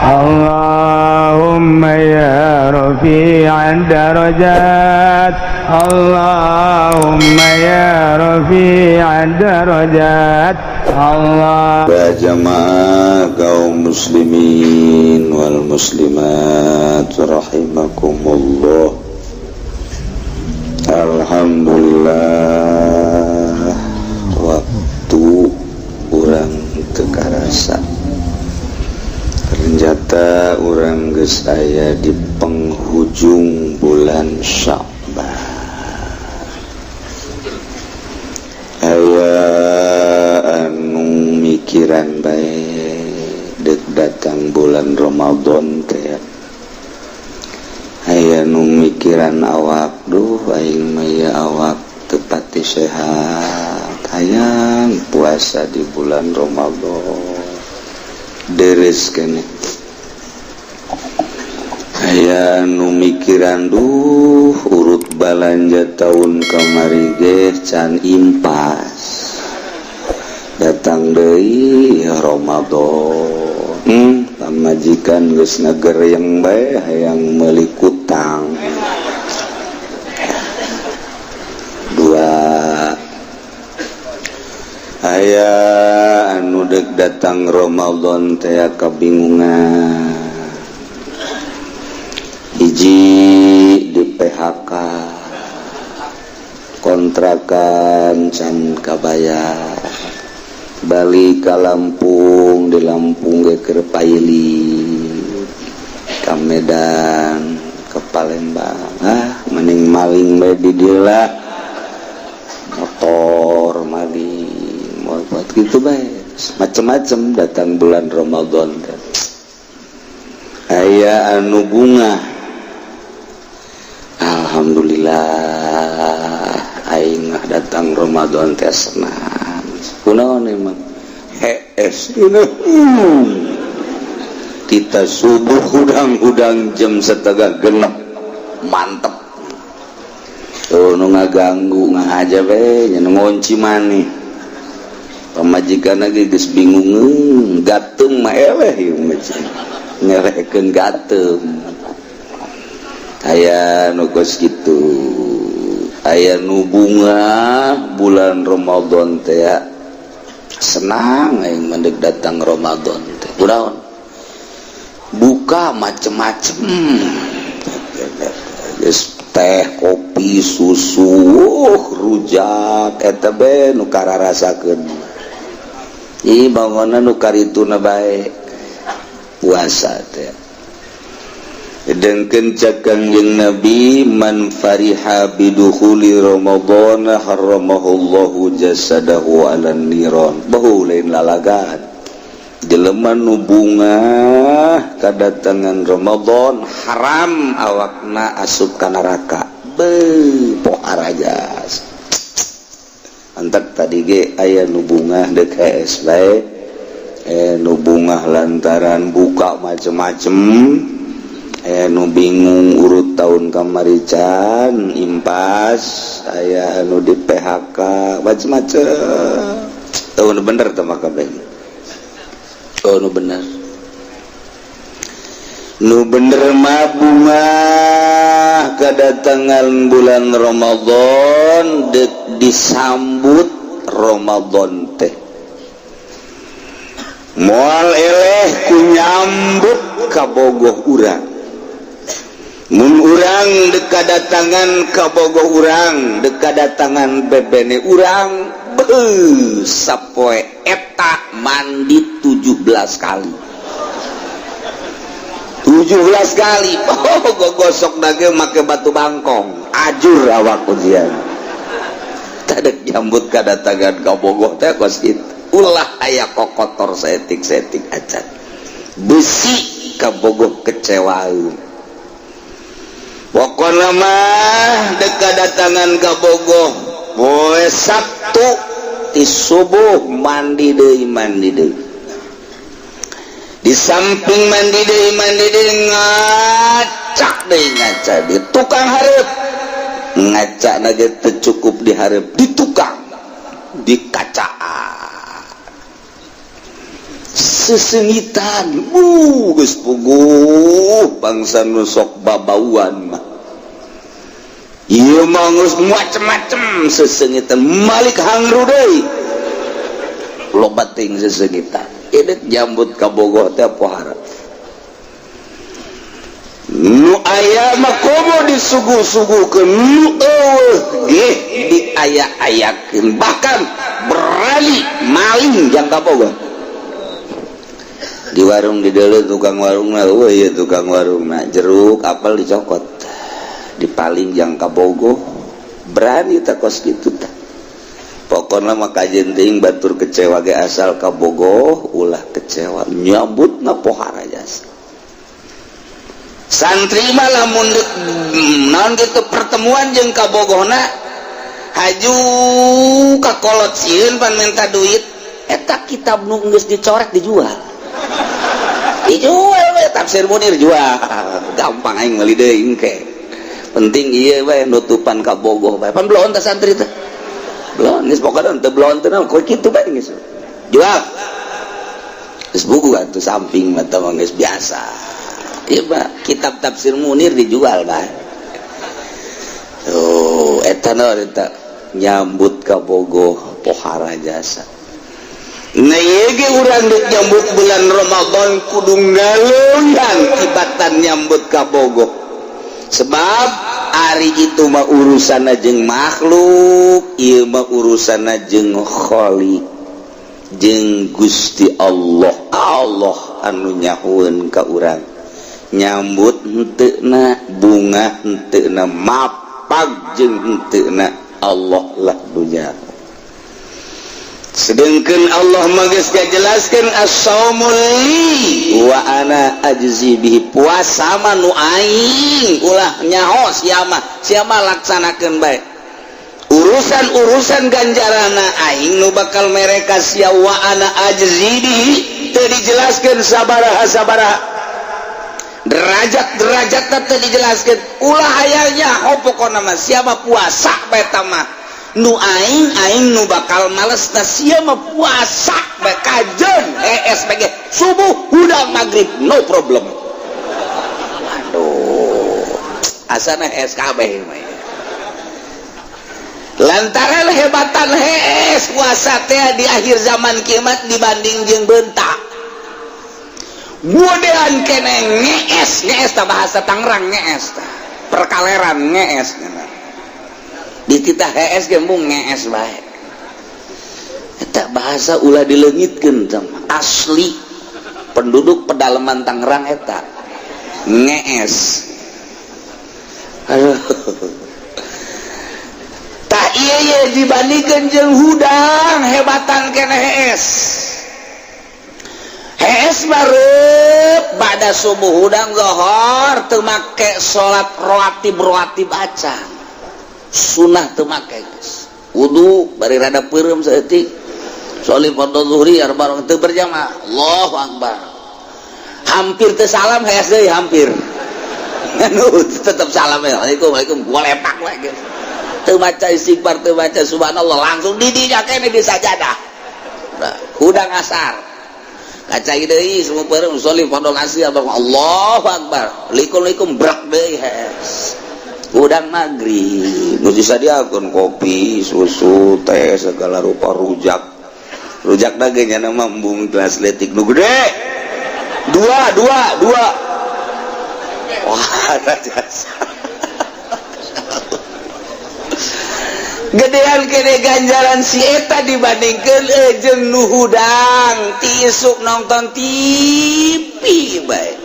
اللهم يا رفيع الدرجات اللهم يا رفيع الدرجات الله. Ya jamaah kaum muslimin wal muslimat rahimakumullah. Alhamdulillah waktu urang teu karasa. Ternyata urang geus aya di penghujung bulan Sya'ban. Aya anu mikiran bae deuk datang bulan Ramadan teh. Aya nu mikiran awak, duh aing mah ya awak teu pati sehat. Hayang puasa di bulan Ramadan. Deres kene. Aya nu mikiran, duh urut balanja tahun kamari ge can impas. Datang deui Ramadan. Pamajikan geus ngagereyeng bae hayang meuli kutang. Dua aya anu deuk datang Ramadan teh kabingungan. Hiji di PHK, kontrakan can kabayar, balik ke Lampung, di Lampung ge keur paili, ka Medan, ke Palembang, mending maling bae di dieu lah, motor maling, mau buat gitu bae, macem-macem datang bulan Ramadan. Aya anu bunga. Alhamdulillah aing mah datang Ramadan teh senang. Kunaon emang? Hees. Kita subuh hudang-hudang jam 6:30 mantep. Tuh nu ngaganggu ngahaja we, nya ngonci maneh. Pamajikanna ge geus bingung, gateung mah eleh ieu mah. Ngerekeun gateung. Aya nu geus kitu. Aya nu bunga bulan Ramadan teh ya. Senang aing mendeuk datang Ramadan teh. Kunaon? Buka macem-macem. Geus teh, kopi, susu, rujak eta be nu kararasakeun. Ih bangunna nu karituna bae. Puasa teh. Dengkeun cak Kangjeng Nabi, man fariha bidukhuli Ramadan haramahullahu jasadahu 'alan niran. Bahu lain lalagan. Jelema nu bunga kadatangan Ramadan haram awakna asup ka neraka. Pohar aja. Antak tadi ge aya nu bunga deuk hees bae. Nu bunga lantaran buka macem-macem. Nu bingung urut tahun kamari can impas, aya anu di PHK macem-macem. Tahun bener teh mah kabeh. Oh nu bener. Nu bener mah bunga kedatangan bulan Ramadan deuk disambut Ramadan teh. Moal eleh ku nyambut ka bogoh urang. Mun urang deuk kadatangan ka bogoh urang, deuk kadatangan bebene urang, sapoe eta mandi 17 kali. 17 kali. Oh, gosok dage make batu bangkong. Ajur awak ujian. Tadek nyambut kadatangan ka bogoh teh kos kitu. Ulah aya kokotor setik-setik acan. Besi ka bogoh kecewaeun. Pokona mah deuk kadatangan ka bogoh poe Sabtu ti subuh mandi deui di samping mandi deui ngacak deui ngaca di tukang hareup ngaca na ge teu cukup di hareup di tukang di kacaan sesengitan geus puguh bangsa nu sok babauan mah ieu mah geus macem-macem sesengitan malik hangru deui loba ting sesengitan edek jambut ka Bogoh teh pohara nu aya mah komo disuguh-suguhkeun nu geh diayak-ayakeun bahkan berani maling jang ka Bogoh di warung di dulu tukang warung mah iya tukang warung nah jeruk apel dicokot dipaling jang ka Bogoh berani tak kos gitu tak pokoknya maka jenting batur kecewa ge asal ka Bogoh ulah kecewa nyambutna pohara jasa santri mah lamun naon kitu pertemuan jeung ka Bogohna haju ka kolot sieun pan minta duit eta kitab nu geus dicoret dijual we tafsir Munir jual gampang aing meuli deui engke penting ieu we nutupan ka Bogoh bae pan belon teh santri teh belon geus pokona teu belon teh naon kitu bae geus jual geus buku atuh samping mah teh geus biasa ieu mah kitab tafsir Munir dijual bae oh eta naon eta nyambut ka Bogoh pohara jasa nah ye urang dek nyambut bulan Ramadan kudu ngalungan tibatan nyambut ka Bogoh sebab ari itu mah urusanna jeung makhluk ieu mah urusanna jeung Khaliq jeung Gusti Allah anu nyahueun ka urang nyambut henteuna bunga henteuna mapag jeung henteuna Allah lah dunya sedangkan Allah magas jelaskan as-saumul li wa ana ajzi bihi puasa mah nu aing ulah nyaho siapa laksanakeun bae urusan ganjarana aing nu bakal mereka sia wa ana ajzi bihi teu dijelaskeun sabaraha derajat teu dijelaskeun ulah aya nyaho pokona mah siapa puasa bae tamah nu aing nu bakal males na sia mah puasa bae kajen SPG subuh hudang maghrib no problem aduh asana SKB mah lantaran hebatan puasa teh di akhir zaman kiamat dibanding jeung beuntak godean keneh ngees tah bahasa Tangerang ngees tah perkaleran ngees di kita HS gembung ngees bae eta bahasa ulah dileungitkeun asli penduduk pedalaman Tangerang eta ngees aduh tah ieu dibandingkeun jeung hudang hebatan keneh HS bareup bada subuh hudang zuhur teu make salat rawatib acan sunnah teu make geus wudu bari rada peureum saeutik sholli fardhu zuhri arba'an teu berjamaah Allahu akbar hampir teu salam hees deui hampir anu tetep salam ya waalaikumsalam golepak we geus teu maca istighfar teu maca subhanallah langsung di dinya kene di sajadah hudang asar kacai deui semua peureum sholli fardhu asar Allahu akbar likum brak deui hees udang maghrib nu disadiakeun kopi susu teh segala rupa rujak dagenya nama embung gelas letik nu gede dua wah jasa gedean kene ganjaran si eta dibandingkeun jeung nu hudang tisuk nonton TV bae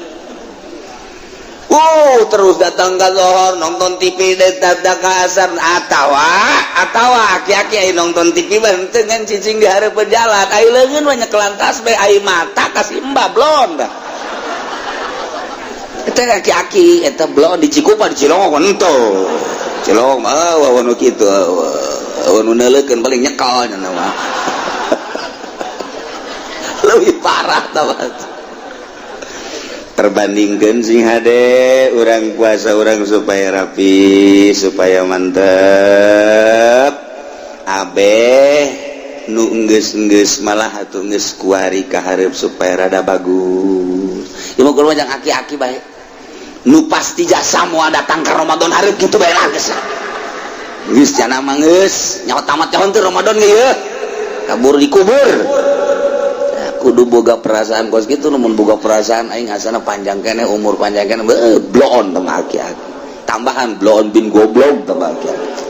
terus datang ke zuhur nonton TV dadak ka asar atawa aki-aki nonton TV teu ngan cicing di hareup jalan ai leungeun we nyekelan tas bae ai mata kasih embab blon eta aki-aki eta blon di Cikupa di Cilongok henteu Cilongok mah nu kitu nu neuleukeun paling nyekel nya mah leuwih parah tah terbandingkan sing hade orang puasa orang supaya rapi supaya mantep abeh nu enggeus malah atuh geus kuari ka hareup supaya rada bagus. Ieu mah kudu jangan aki-aki bae. Nu pasti jasa moal datang ka Ramadan hareup kitu bae lah geus. Geus cenah mah geus nyaho tamat tahun teh Ramadan ge yeuh. Kabur dikubur. Kudu boga perasaan kos gitu, namun boga perasaan aing asana panjang kene umur panjang kene bloon tama aki-aki tambahan bloon bin goblok tama aki-aki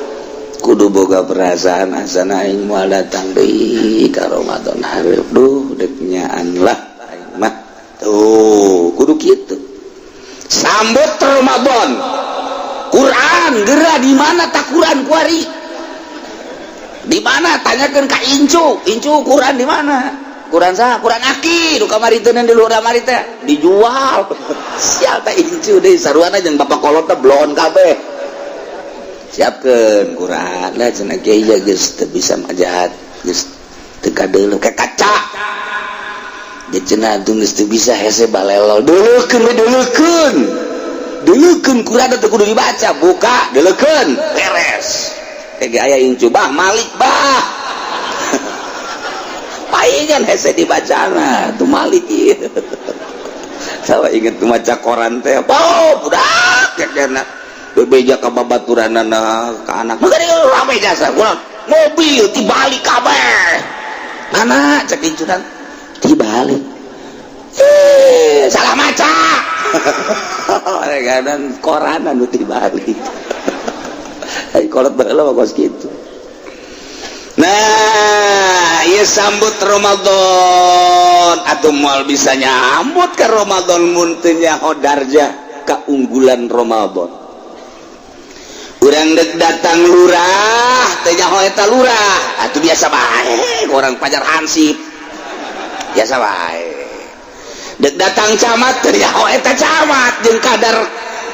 kudu boga perasaan asana aing moal datang deui ka Ramadan hareup duh deuk nyaan lah aing mah tuh kudu kitu sambut Ramadan Quran geura di mana tak Quran kuari di mana tanyakeun ka Incu Quran di mana Quran sah, Quran aki, du kamari teu di luar kamari teh dijual. Sial teh incu deui saruana jeung bapak kolot teh bloon kabeh. Siapkeun Quran lah cenah kieu ya geus teu bisa majahat, geus teu kadeuleuh ka kaca. Dia cenah atuh geus teu bisa hese balelo. Deuleukeun Quran teh kudu dibaca, buka, deuleukeun, beres. Teh aya incu bah Malik bah. Paingan hese dibacana tuh Malik ieu. Sawa inget tuh maca koran teh. Oh, budak kadana. Bebeja ka babaturanana ka anak. Mangga dieu rame jasa. Mobil tibalik kabeh. Mana cek incunan? Tibalik. Salah maca. Kadang koran anu tibalik. Ai kolot baheula kos kitu. Nah, ieu sambut Ramadan atuh moal bisa nyambut ka Ramadan mun teu nyaho darjah kaunggulan Ramadan. Urang deuk datang lurah teu nyaho eta lurah, atuh biasa bae urang pajar hansip. Biasa bae. Deuk datang camat teu nyaho eta camat jeung kadar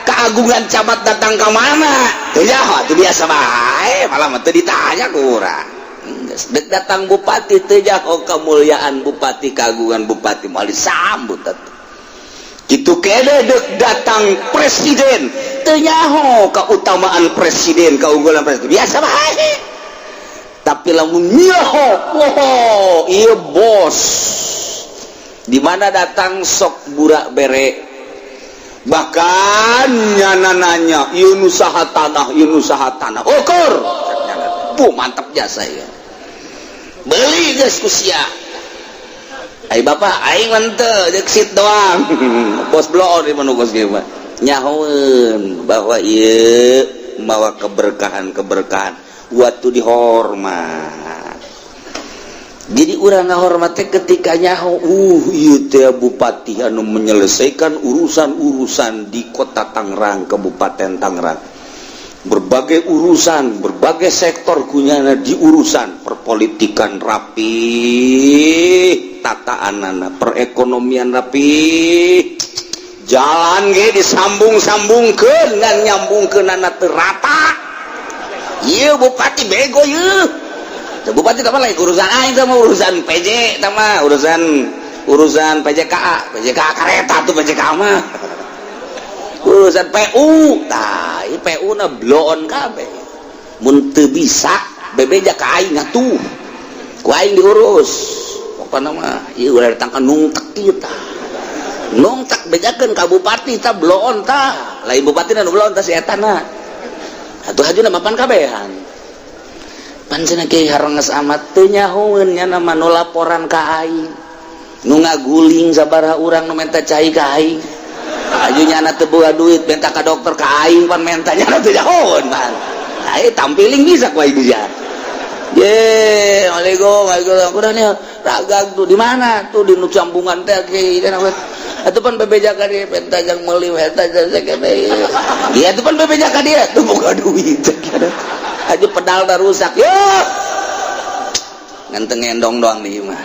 keagungan camat datang ka mana teu nyaho, atuh biasa bae malah mah teu ditanya ku urang. Dek datang bupati teu nyaho kemuliaan bupati kagungan bupati moal disambut atuh. Kitu kene dek datang presiden teu nyaho keutamaan presiden kaunggulan presiden biasa bae. Tapi lamun nyaho ieu bos di mana datang sok burak bere bahkan nyana nanya ieu nu saha tanah ukur mantap jasa ya beli geus ku sia ai bapak aing manteu deuk sit doang bos bloon di manungos ge mah nyahoeun bahwa ieu mawa keberkahan waktu dihormat jadi urang ngahormat teh ketika nyaho ieu teh bupati anu menyelesaikan urusan-urusan di kota Tangerang Kabupaten Tangerang berbagai urusan, berbagai sektor kunyana diurusan perpolitikan rapi, tataanana perekonomian rapi, jalan ge disambung-sambungkeun ngan nyambungkeunana teu rata. Ieu bupati bego ieu. Bupati teh lain urusan aing teh mah urusan PJ teh mah urusan PJKA kareta tuh PJKA mah. Urusan PU tah ieu PU na bloon kabeh mun teu bisa bebeja ka aing atuh ku aing diurus pokona mah ieu ulah datang ka nungtek ieu tah nungtek bejakeun ka bupati tah bloon tah lain bupati nu bloon tah si eta na atuh hajuna mapan kabehan pan cenah kieu harenges amat teu nyahoeun nya nama nu laporan ka aing nu ngaguling sabaraha urang nu menta cai ka aing ajunya anak teu boga duit minta ka dokter ka aing pan mentanya teu jahoon pan ai tampiling bisa ku aing dia ye waalaikumsalam kurangnya ragag tuh di mana tuh di nu sambungan teh ge atuh pan bebeja ka dieu penta jang meuli eta kene ieu atuh pan bebeja ka dieu teu boga duit aju pedal da rusak yo nganteng ngendong doang nih mah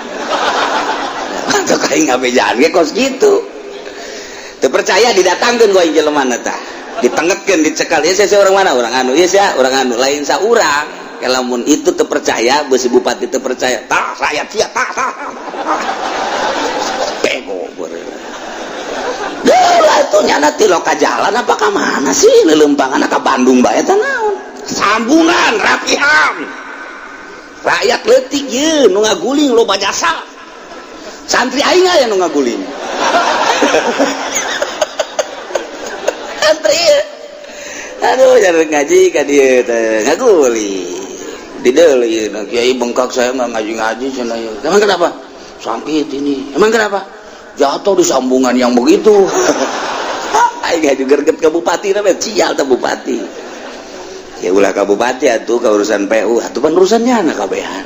atuh ka aing ngabejaan ge kos kitu. Terpercaya didatangkan gua jelema tah ditengetkeun dicekal ieu sia orang mana orang anu ieu sia orang anu lain saurang kalamun itu terpercaya beusi bupati terpercaya tah rakyat sia tah bego deula atuh nyana ti loka jalan apa ka mana sih leuleumpanganna ka Bandung bae eta naon sambungan rapiham rakyat leutik ye nu ngaguling loba jasa santri aing aya nu ngaguling santri aduh jarang ngaji ka dieu teh ngaguling dideul ieu kiai bengkak saya nggak ngaji-ngaji cenah ieu emang kenapa sakit ini emang kenapa jatuh di sambungan yang begitu aing ngaju gerget ka bupati na cial teh bupati ya ulah ka bupati atuh ka urusan PU atuh pan urusannya na kabehan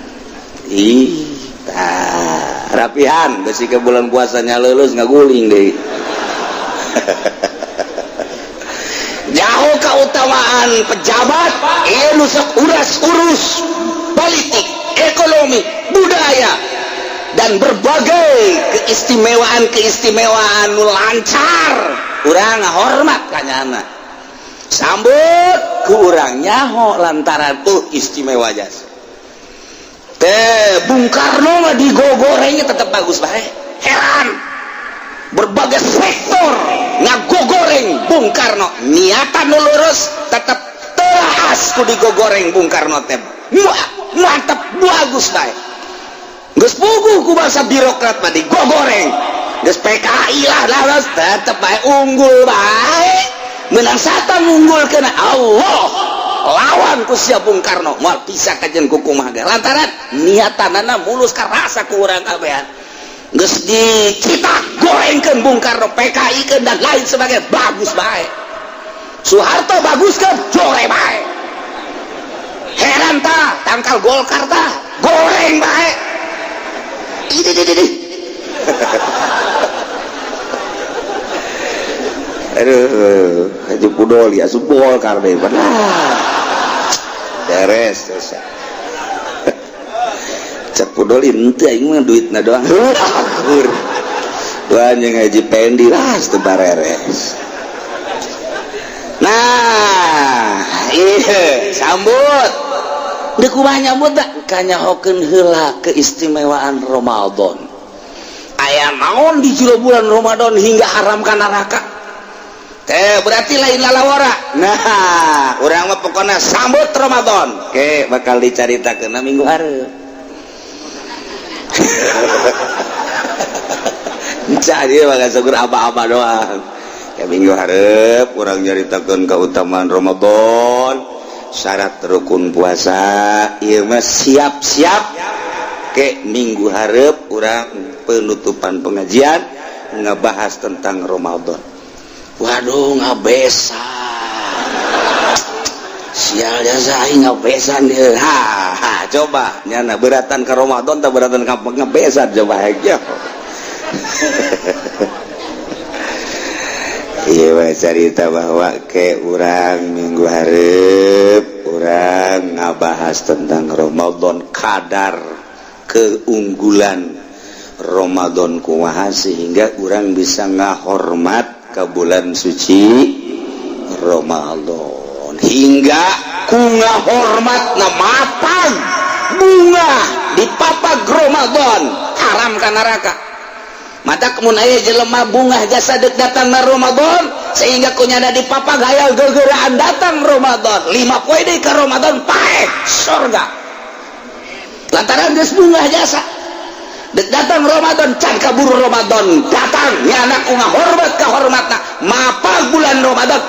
ih tah rapihan geus ke bulan puasanya leuleus ngaguling deui jauh keutamaan pejabat anu sok urus politik ekonomi budaya dan berbagai keistimewaan nu lancar urang ngahormat kanyana sambut ku urang nyaho lantaran istimewa jasa teh Bung Karno mah digogorengnya tetap bagus bae heran berbagai sektor ngagogoreng Bung Karno niatan nu lurus tetap teras ku digogoreng Bung Karno teh mantep bagus bae geus puguh ku bangsa birokrat mah digogoreng geus PKI lah tetep bae unggul bae menang satang unggulkeun Allah lawan ku sia Bung Karno moal pisah kajen ku kumaha lantaran niatanana mulus ka rasa ku urang kabehan geus dicitak gorengkeun Bung Karno PKI keun dan lain sebagainya bagus bae Soeharto bagus keun jore bae heran tah tangkal Golkar tah goreng bae aduh Haji Pudoli asup Golkar deh beres cek Pudoli ente aing mah duitna doang doang yang Haji Pendi lah teu bareres nah iya sambut deuk kumaha nyambut da kanyahokeun heula keistimewaan Ramadan aya naon di jero bulan Ramadan hingga haram ka neraka teh berarti lain lalawara nah urang mah pokona sambut Ramadan ke bakal dicaritakeun minggu hareup jadi bakal syukur aba-aba doang ya minggu hareup urang nyaritakeun kautamaan Ramadan syarat rukun puasa ieu mah siap-siap ke minggu hareup urang penutupan pengajian ngebahas tentang Ramadan. Waduh ngabesan sial jasa aing ngabesan dia coba nyana beratan ke Ramadan tak beratan ka ngabesan coba aja iya cerita bahwa ke urang minggu hareup urang ngabahas tentang Ramadan kadar keunggulan Ramadan kumaha sehingga urang bisa ngahormat ke bulan suci Ramadan hingga kunga hormat na mapag bunga di papag Ramadan haram ka neraka mata kemun aya jelema bunga jasa deuk datang na Ramadan sehingga kunyana di papag hayal gegeraan datang Ramadan 5 poe deui ka Ramadan paeh surga lantaran geus bunga jasa dek datang Ramadan can kaburu Ramadan datang nyana ku ngahormat ka hormatna mapag bulan Ramadan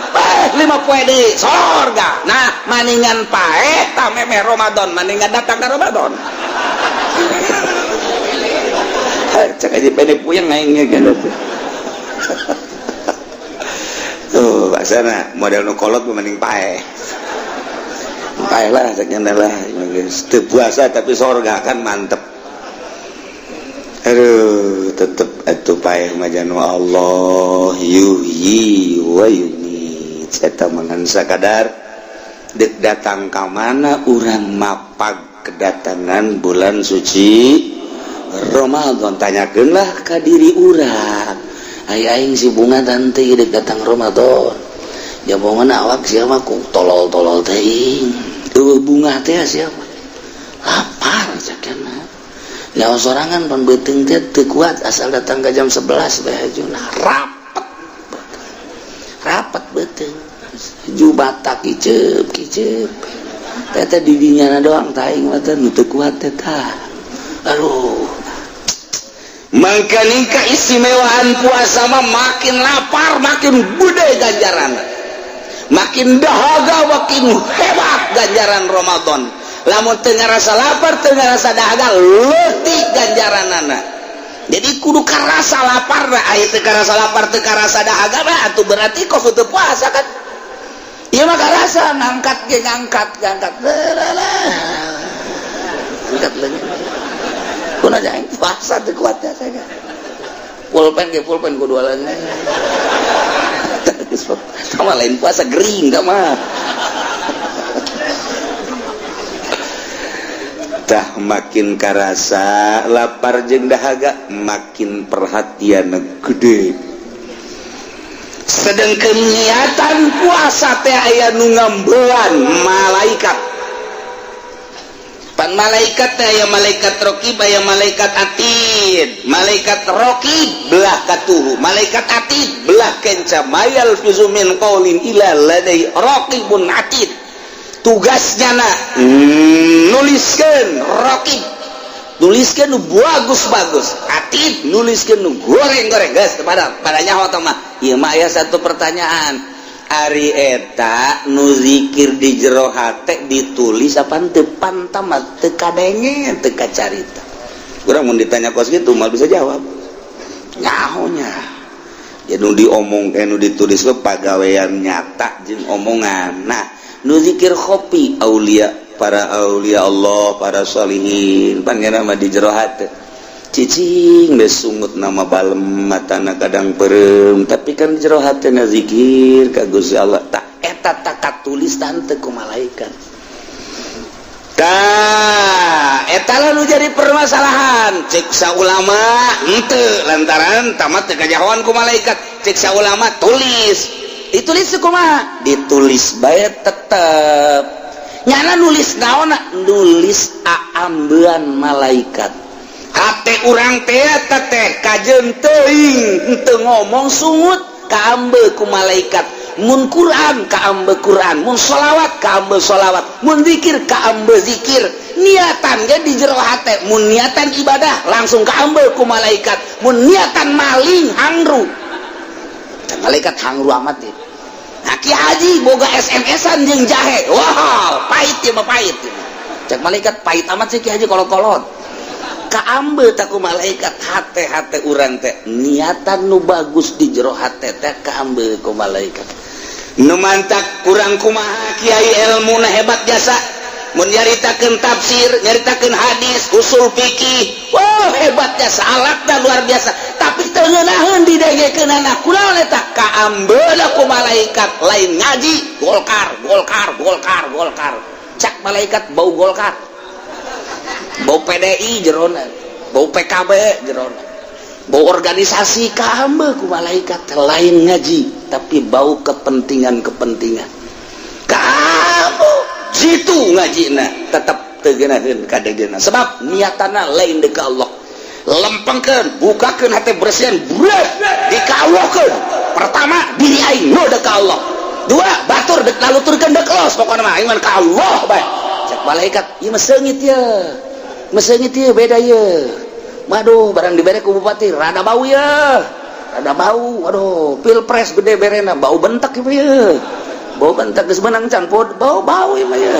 5 poe deui surga nah maningan paeh ta meme Ramadan maningan datang ka Ramadan cak aja pede puyeng aingnya kan tuh baksana model nu kolot mending paeh lah saknya lah teu puasa tapi surga kan mantep aduh tetep atuh paeh majanu Allah yuhyi wa yumiit eta mangan sakadar deuk datang ka mana urang mapag kedatangan bulan suci Ramadan tanyakeunlah ka diri urang aya aing si bunga tante deuk datang Ramadan jabongan awak sia mah ku tolol-tolol teuing bunga teh siapa lapar sakana nyawa sorangan pan beuteung teh teu kuat asal datang ke jam 11 bae hajuna rapat beuteung ju batak kiceup Teh didinya doang taing mah teh nu teu kuat teh tah. Aduh. Mangkana keistimewaan puasa mah makin lapar makin gede ganjaran. Makin dahaga makin hebat ganjaran Ramadan. Lamun teu ngarasa lapar teu ngarasa dahaga leutik ganjaranana. Jadi kudu karasa lapar da aya teu karasa lapar teu karasa dahaga mah atuh berarti kok teu puasa kan. Ieu mah karasa ngangkat ge ngangkat. Angkat leungit. Kuna aing puasa teu kuat ya saya. Pulpen kudu alan. Sama lain puasa gering enggak mah. Tah makin karasa lapar jeung dahaga makin perhatian gede. Sedengkeun niatan puasa teh aya nu ngambelan malaikat. Pan malaikat teh aya malaikat raqib aya malaikat atid. Malaikat raqib belah katuhu, malaikat atid belah kenca mayal fizu min qaulin illa ladai raqibun atid. Tugasnya nuliskeun raqib nuliskeun nu bagus-bagus, atid nuliskeun nu goreng-goreng geus pada nyaho teh mah. Ieu mah aya satu pertanyaan, ari eta nu zikir di jero hate ditulis apa teu pantam teu kadenge teu kacarita. Urang mun ditanya kos kitu mah bisa jawab nyahonya. Ya nu diomong nu ditulis we pagawean nyata jeung omongan. Nah nu zikir khofi aulia, para aulia Allah, para sholihin panjana mah di jero hate cicing geus sungut nama balem matana kadang perem, tapi kan di jero hatena zikir ka Gusti Allah tak eta tak katulis tante ku malaikat. Tah eta lah nu jadi permasalahan cek saulama henteu lantaran tamat teu kajahoan ku malaikat. Cek saulama tulis ditulis kumaha? Ditulis bae tetep. Nyana nulis naonna? Nulis aambean malaikat. Hate urang teh eta teh kajeun teuing henteu ngomong sungut kaambe ku malaikat. Mun Quran kaambe Quran, mun sholawat kaambe sholawat, mun zikir kaambe zikir. Niatan ge di jero hate, mun niatan ibadah langsung kaambe ku malaikat. Mun niatan maling hangru. Malaikat hangru amat ya. Nah, Ki Haji boga SMS-an jeung jahe. Wow, pahit ya mah pahit. Cek malaikat pahit amat sih Ki Haji kolot-kolot. Kaambe tak ku malaikat hate-hate urang teh. Niatan nu bagus di jero hate teh kaambe ku malaikat. Nu mantak kurang kumaha kiai ilmuna hebat jasa. Mun nyaritakeun tafsir, nyaritakeun hadis, usul fikih, wah hebat jasa, alatna luar biasa. Tapi teu ngeunaheun didegekeunana kunaon eta? Kaambeuna ku malaikat lain ngaji, golkar. Cak malaikat bau golkar. Bau PDI jerona, bau PKB jerona, bau organisasi kaambe ku malaikat lain ngaji, tapi bau kepentingan. Kamu situ ngajina tetap tegenakeun kadegena sebab niatana lain deuk Allah. Lempengkeun, bukakeun hate bersihan, bulat dikawuhkeun. Pertama diri aing nu deuk Allah. Dua batur deuk laluturkeun deuk Allah pokona mah iman ka Allah bae. Cek malaikat ieu mah seungit ye. Meseungit ieu beda ye. Waduh barang dibere ku bupati rada bau ye. Rada bau. Waduh pilpres gede berena bau bentek ieu ye. Bau bentek geus menang can bau ieu mah ye.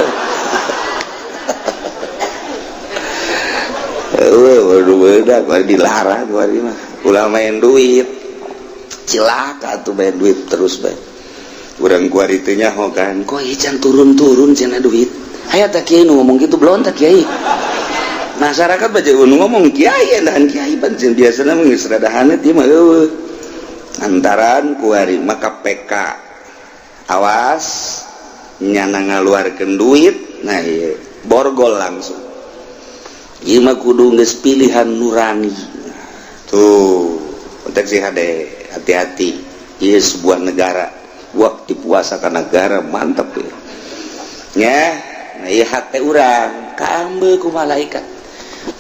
Waduh bedak dilarang kemarin mah. Ulah main duit. Cilaka tuh main duit terus bae. Urang kuari teh nyaho kan. Kok ieu can turun-turun cenah duit. Aya teh kieu nu ngomong kitu belum teh kiai. Masyarakat baca ngomong kiai dan kiai pancen biasana mah geus rada hanet ieu mah eueuh. Antaran kuari maka PK. Awas nyana ngaluarkeun duit, nah ieu borgol langsung. Ieu mah kudu geus pilihan nurani. Tuh, kontek si hade, hati-hati. Ieu sebuah negara. Waktu puasa ka negara mantap ya. Nya, nah ieu hate urang kaambe ku malaikat.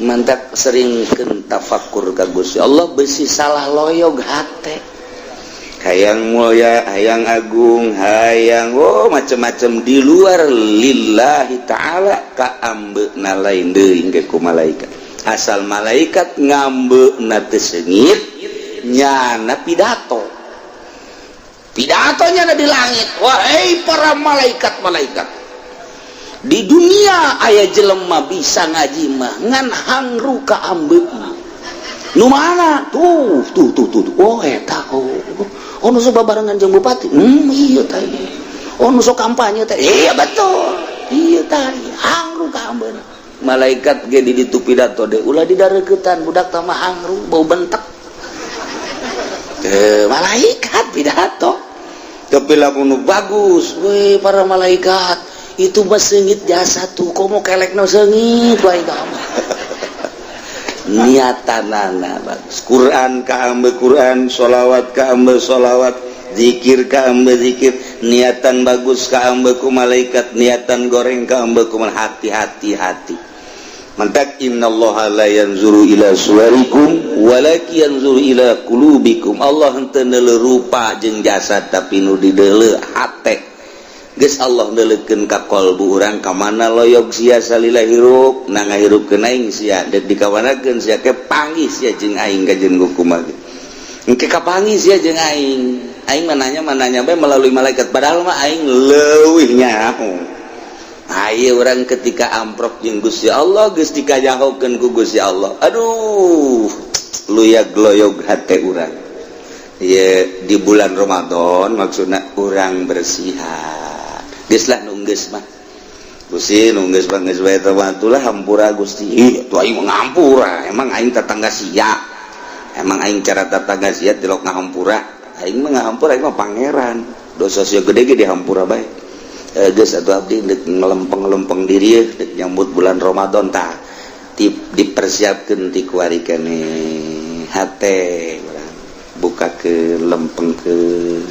Mantak sering tafakur ka Gusti Allah besi salah loyog hate hayang mulia, hayang agung, hayang macam-macam di luar lillahi ta'ala ka ambeuna lain deui ge ku malaikat. Asal malaikat ngambeuna teu seungit nyana pidato. Pidatonya ada di langit. Wahai para malaikat-malaikat, di dunia aya jelema bisa ngaji mah ngan hangru ka ambeuna. Nu mana tuh eta nu sok babarengan jeung bupati iya tadi nu sok kampanye teh iya betul iya tadi hangru ka ambeuna. Malaikat ge di ditu pidato deh ulah didareukeutan budak teh mah hangru bau bentek malaikat pidato tapi lamun bagus we para malaikat itu mah seungit jasa tuh komo kelekna seungit wae kamu niatanana bagus. Quran ka ambe Quran, sholawat ka ambe sholawat, zikir ka ambe zikir, niatan bagus ka ambe ku malaikat, niatan goreng ka ambe ku hati-hati. Mantak innallaha la yanzuru ila suwarikum walakin yanzuru ila qulubikum. Allah henteu neuleuh rupa jeung jasad tapi nu dideuleuh hate. Geus Allah neuleukeun ka qalbu urang ka mana loyog sia salila hirup na ngahirupkeun aing sia deuk dikawanakeun sia ke panggih sia jeung aing ka jeung kumaha engke kapanggih sia jeung aing mananya bae melalui malaikat padahal mah aing leuwih nyaho. Ayo urang ketika amprok jeung Gusti Allah geus dikajahokeun ku Gusti Allah, aduh luyag loyog hate urang. Ieu di bulan Ramadan maksudna urang bersihan geus lah nunggeus mah Gusti nunggeus bangeus wae teh lah hampura Gusti tuh aing ngampura emang aing tetangga sia emang aing cara tetangga sia tilok ngahampura aing mah ngahampura aing mah pangeran dosa sia gede ge dihampura bae geus atuh abdi deuk ngelempeng-lempeng diri deuk nyambut bulan Ramadan tah dipersiapkeun ti kuari kene hate urang bukakeun lempengkeun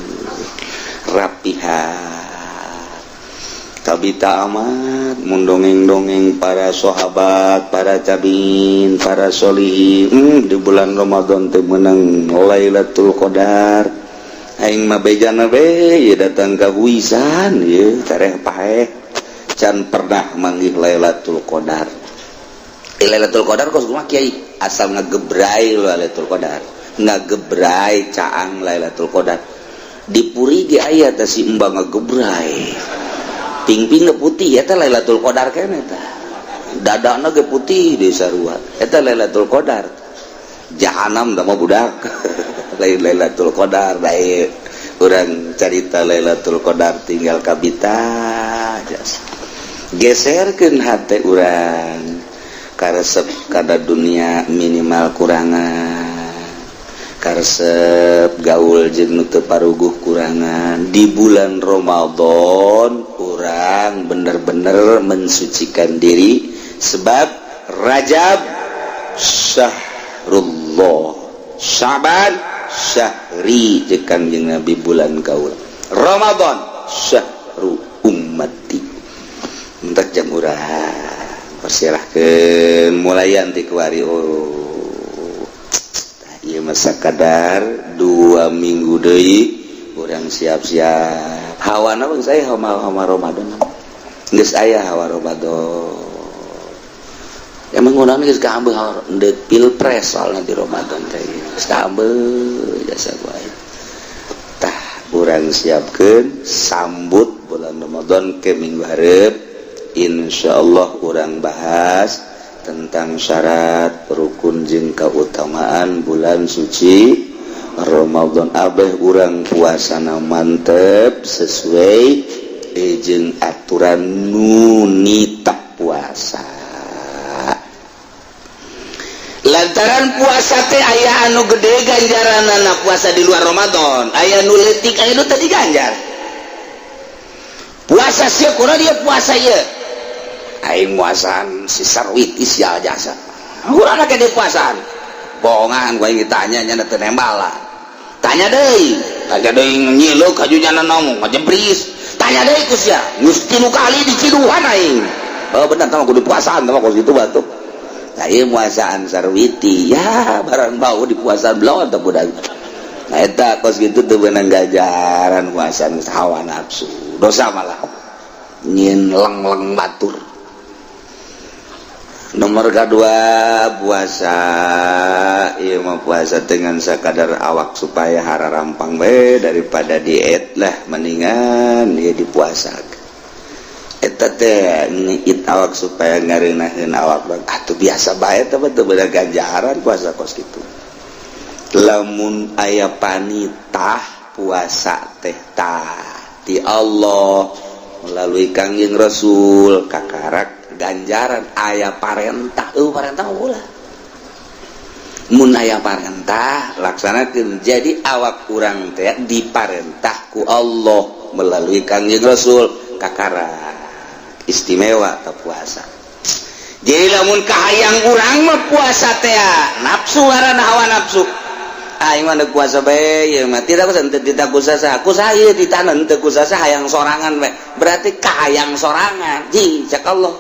rapihan tabita amat mundongeng-dongeng para sahabat, para tabiin, para sholihin di bulan Ramadan teh meunang Lailatul Qadar. Aing mah bejana we ye datang ka huisan ye tareh paeh can pernah manggih Lailatul Qadar. Lailatul Qadar kos kumaha kiai asal ngagebrai Lailatul Qadar. Ngagebrai caang Lailatul Qadar. Di puri ge aya teh si embah ngagebrai. Ping-ping putih eta Lailatul Qadar keneh tah. Dadana ge putih di sarua. Eta Lailatul Qadar. Jahanam da mah budak. Lailatul Qadar bae. Urang carita Lailatul Qadar tinggal kabita jas. Geserkeun hate urang karesep kada dunia minimal kurangan. Karesep gaul jeung nu teu paruguh kurangan di bulan Ramadan urang bener-bener mensucikan diri sebab Rajab syahrullah Syaban syahri jeung Kanjeng Nabi bulan gaul Ramadan syahru ummati entek jam urang persilahkeun mulayan ti kuari ieu masa kadar 2 minggu deui urang siap-siap hawana bang saya hawa Ramadan geus aya hawa Ramadan emang urang geus kaambeuh deuk pilpres soalna di Ramadan teh geus kaambeuh jasa wae tah urang siapkeun sambut bulan Ramadan ke minggu hareup insyaallah urang bahas tentang syarat rukun jeung kautamaan bulan suci Ramadan abeh urang puasana mantep sesuai jeung aturan nu nitah puasa lantaran puasa teh aya anu gede ganjaranna puasa di luar Ramadan aya nu leutik aya nu teu diganjar puasa sia kunaon dia puasa ieu aing muasan si sarwit isial jasa urang ke di puasaan bohongan gua yang ditanya nya teu nembala tanya deui nyileuk kajunyana naon ngajebris tanya deui ku sia geus 3 kali diciduhan aing oh bener tah kudu puasaan tah kos kitu batuk tah ieu muasaan sarwiti ya barang bau di puasaan belum tah budak eta kos gitu teu beunang ganjaran puasa hawa nafsu dosa malah nyin leng-leng batur. Nomor kedua puasa ieu mah puasa dengan sakadar awak supaya hara rampang bae daripada diet lah mendingan ieu dipuasakeun. Eta teh ngiit awak supaya ngareunaheun awak atuh biasa bae teh teu beunang ganjaran puasa kos kitu. Lamun aya panitah puasa teh tah ti Allah melalui Kangjeng Rasul kakarak ganjaran aya parentah parentah ulah mun aya parentah laksanakeun jadi awak urang teh diparentah ku Allah melalui Kangjeng Rasul kakarak istimewa teh puasa. Jadi lamun kahayang urang mah puasa teh nafsu ngaranna hawa nafsu. Aing mah puasa bae ieu mah tidak kusasa kusaha ieu ditanen teu kusasa hayang sorangan bae berarti kahayang sorangan jing cak Allah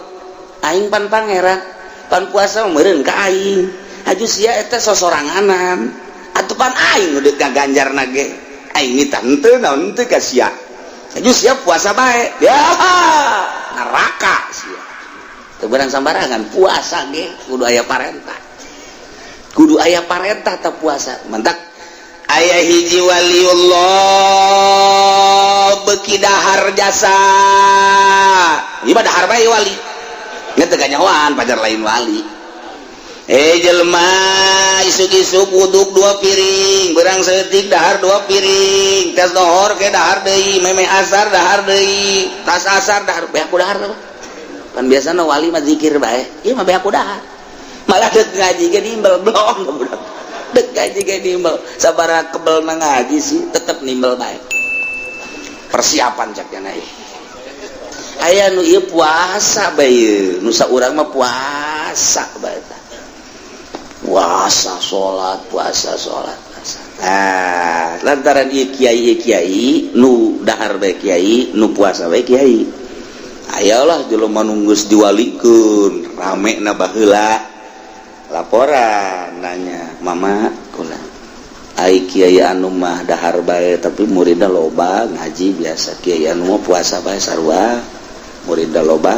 aing pan pangeran pan puasa meureun ka aing aju sia eta sosoranganan atuh pan aing udah kaganjarna ge aing mita henteu naon teu ka sia aju sia puasa bae ya neraka sia teu beurang sambarangan puasa ge kudu aya parentah kudu aya parentah tak puasa mentak aya hiji waliullah beki dahar jasa ibadah dahar bae wali nya teu ganyawan pajar lain wali jelema isuk-isuk wuduk 2 piring berang setik dahar 2 piring tas dohor ke dahar deui meme asar dahar deui tas asar dahar bae aku dahar kan biasana wali mah zikir bae ieu mah bae aku dahar malah dek ngaji ge nimbel blong budak dek ngaji ge nimbel sabaraha kebel na ngaji sih tetep nimbel bae persiapan cak cenah ieu aya nu ieu puasa bae ieu nu saurang mah puasa bae tah puasa salat lantaran ieu kiai nu dahar bae kiai nu puasa bae kiai ayolah jelema nu geus diwalikeun ramena baheula laporan nanya mama kula ai kiai anu mah dahar bae tapi muridna loba ngaji biasa kiai anu mah puasa bae sarua muridna loba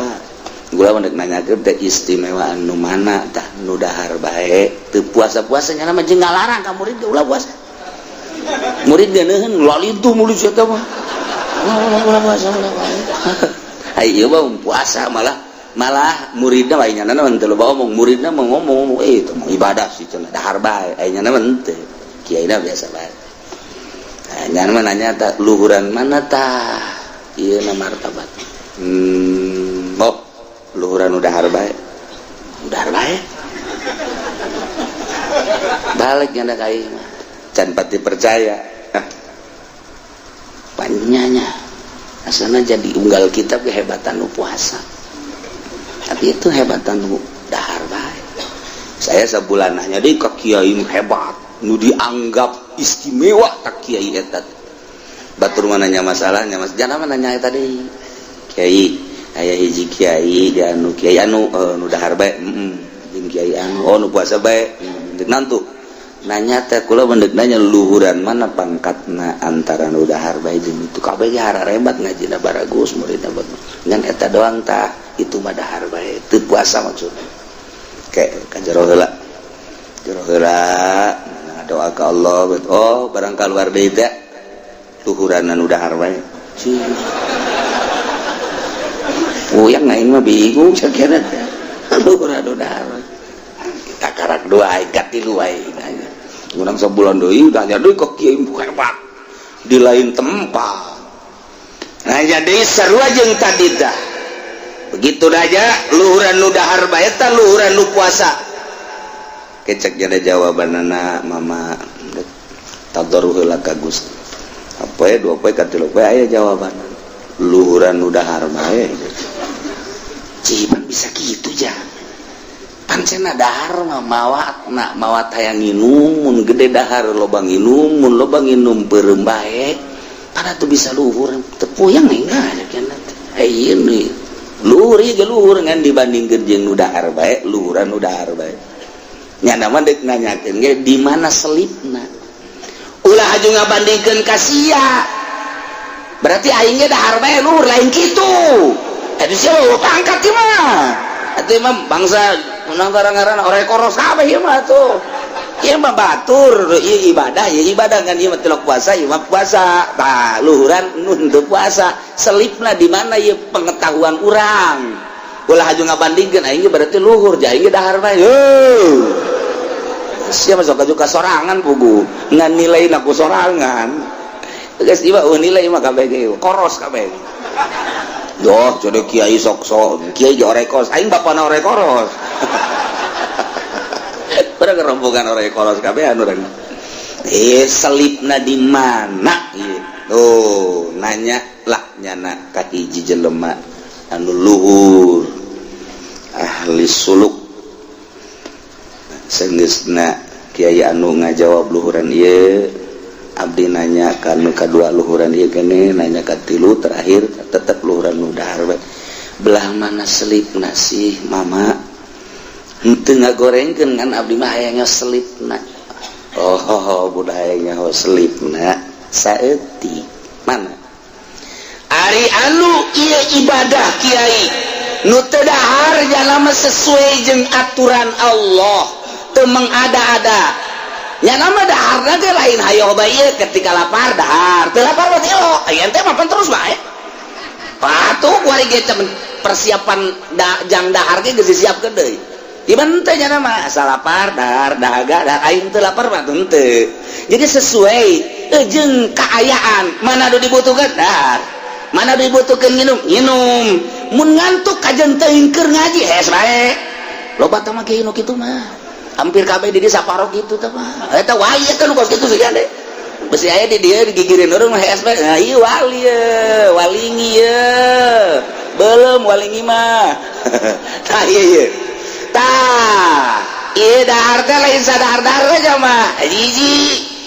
gula mendek nanyakeun teh istimewa anu mana tah nu dahar bae teu puasa-puasa nya mah jeung ngalarang ka murid ulah puasa murid geuneun lalitu mulu eta mah puasa ai ieu mah puasa malah muridna bae nyana mah teu loba omong muridna mah ngomong itu mah ibadah sih cenah dahar bae aya nyana mah teu kiaina biasa bae nyana mah nanya tah luhuran mana tah ieu na martabat luhuran udah dahar bae balik nyana ka ieu mah can pati percaya panyanya asana jadi unggal kita kehebatan nu puasa tapi itu hebatan nu dahar bae saya sebulan nanya deui ka kiai hebat nu dianggap istimewa tak kiai eta batur mah nanya masalahnya mas jangan mah nanya eta deui kiai aya hiji kiai anu kiai anu nu dahar bae jeung kiai anu nu puasa bae deuk nantu nanya teh kula mendek nanya luhuran mana pangkatna antara nu dahar bae jeung itu kabeh ge hararebat ngajina baragus muridna bagus ngan eta doang tah itu mah dahar bae teu puasa maksudna kayak kajero heula doa ka Allah barang kaluar deui teh luhuran anu dahar bae yang lain mah bingung sakira teh luhuran anu dahar kakarak dua ikat di luai nanya urang sabulan deui nanya deui kok kieu hebat di lain tempat nah jadi sarua jeung tadi dah begitu aja luhuran nu dahar bae tah luhuran nu puasa kecek jadi jawabanana mama tadaruh heula ka Gusti apoe 2 poe ka 3 poe aya jawaban luhuran nu dahar bae ciban bisa kitu ja pancena dahar mah mawat hayang nginum mun gede dahar loba nginum beureum bae pada tuh bisa luhur teu puyang enggak nya kana ieu nih luhur ieu ge luhur ngan dibandingkeun jeung nu dahar bae luhuran nu dahar bae nya mah deuk nanyakeun ge di mana selipna ulah aju ngabandingkeun ka sia berarti aing ge dahar bae luhur lain kitu eta sia lu pangkat ieu mah atuh mah bangsa menang ngaran ore koros kabeh ieu mah tuh ieu mah batur ieu ibadah kan ieu mah tilok puasa ieu mah puasa tah luhuran nun teu puasa selipna di mana ieu pengetahuan urang ulah aju ngabandingkeun aing ge berarti luhur jah aing ge dahar bae sia mah sok aju kasorangan pugu ngan nilaina ku sorangan geus ieu nilai mah kabeh ge koros kabeh doh codek kiai sok-sok kiai ge ore koros aing bapana ore koros urang rombongan ore koros kabehan urang selipna di mana ieu tuh nanya lah nyana ka hiji jelema anu luhur ahli suluk seunggeusna kiai anu ngajawab luhuran ieu abdi nanya kanu kadua luhuran ieu keneh nanya ka tilu terakhir tetep luhuran nu dahar bae belah mana selipna sih mama henteu ngagorengkeun ngan abdi mah aya selipna oh budaya nyaho selipna saeuti mana ari anu ieu ibadah kiai nu teu dahar jalma sesuai jeung aturan Allah teu mengada-ada nya nama daharna ge lain hayo bae ieu ketika lapar dahar teu lapar berarti lo aya teh mapan terus bae patuh kuari ge persiapan jang dahar ge geus disiapkeun deui iman teh nya nama asal lapar dahar dahaga dahar aing teu lapar mah teu jadi sesuai jeung kaayaan mana anu dibutuhkeun dahar mana anu dibutuhkeun nginum mun ngantuk kajen teuing keur ngaji hes bae loba tah mah kieu nu kitu mah hampir kabeh di dieu saparok kitu teh mah eta wae kan kos kitu sih ade besi aya di dieu digigireun urang mah hes bae nah ieu wali ye walingi ye belum walingi mah tah ieu tah ieu dahar teh lain sadahar-dahar aja mah hiji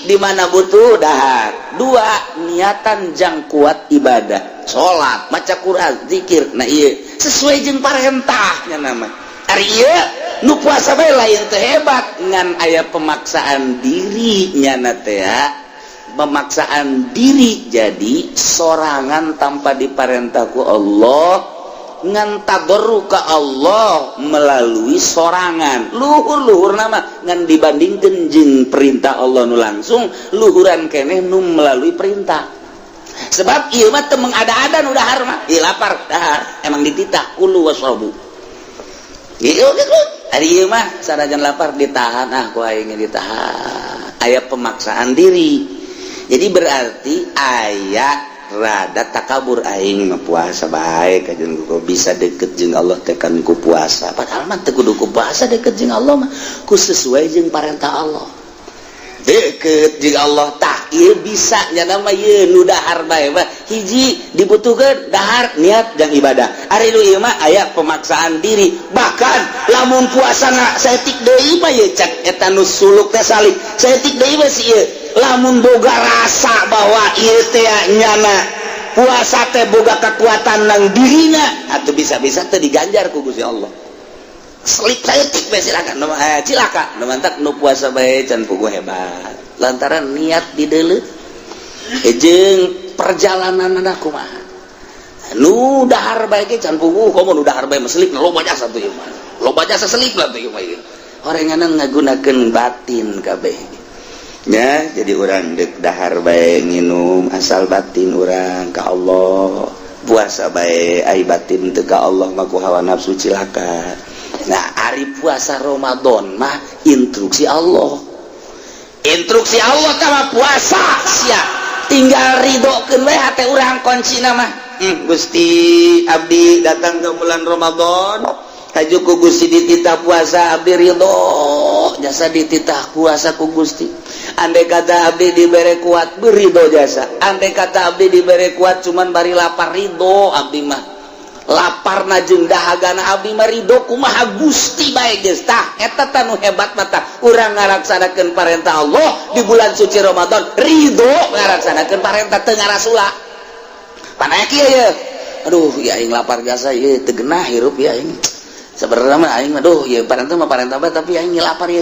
di mana butuh dahar dua niatan jang kuat ibadah salat maca Quran zikir nah ieu sesuai jeung parentahnya nama ari ieu nu puasa bae lain teh hebat ngan aya pemaksaan diri nyana teh pemaksaan diri jadi sorangan tanpa diparentah ku Allah ngan tabarruk ka Allah melalui sorangan luhur nama ngan dibandingkeun jeung perintah Allah nu langsung luhuran keneh nu melalui perintah sebab ieu mah teu mengada-ada nu dahar mah ieu lapar dahar emang dititah kulu wasrabu ieu gitu ari ieu mah sanajan lapar ditahan ku aing ditahan aya pemaksaan diri jadi berarti aya rada takabur aing mah puasa bae kajen ku bisa deket jeung Allah tekan ku puasa padahal mah teu kudu ku puasa deket jeung Allah mah ku sesuai jeung parentah Allah deket jeung Allah tah ieu bisa nya nama ieu nu dahar bae mah hiji dibutuhkeun dahar niat jeung ibadah ari nu ieu mah aya pemaksaan diri bahkan lamun puasana saeutik deui mah ieu cak eta nu suluk teh salik saeutik deui mah si ieu lamun boga rasa bahwa ieu teh nyana puasa teh boga kekuatan nang dirina atuh bisa-bisa teh diganjar ku Gusti Allah selip saeutik bae silakan cilaka nu mantap nu puasa bae can puguh hebat lantaran niat di deuleu jeung perjalananna kumaha nu dahar bae ge can puguh komo nu dahar bae selip loba jasa tuh ieu mah loba jasa selip lah tuh ieu mah horenganna ngagunakeun batin kabeh nya jadi urang deuk dahar bae nginum asal batin urang ka Allah puasa bae ai batin teu ka Allah mah ku hawa nafsu cilaka nah ari puasa Ramadan mah instruksi Allah tah puasa sia tinggal ridokeun we hate urang kuncina mah Gusti abdi datang ke bulan Ramadan haju ku Gusti dititah puasa abdi ridho jasa dititah puasa ku Gusti andai kata abdi dibere kuat berido jasa andai kata abdi dibere kuat cuman bari lapar ridho abdi mah lapar na jeung dahagana abdi mah ridho kumaha Gusti bae geus tah eta tah nu hebat mah tah urang ngaraksanakeun parentah Allah di bulan suci Ramadan ridho ngaraksanakeun parentah teu ngarasula panaya kieu ye aduh ya aing lapar jasa ieu teu genah hirup ya aing sabarna mah aing mah duh ieu parentah mah parentah bae tapi aing lapar ye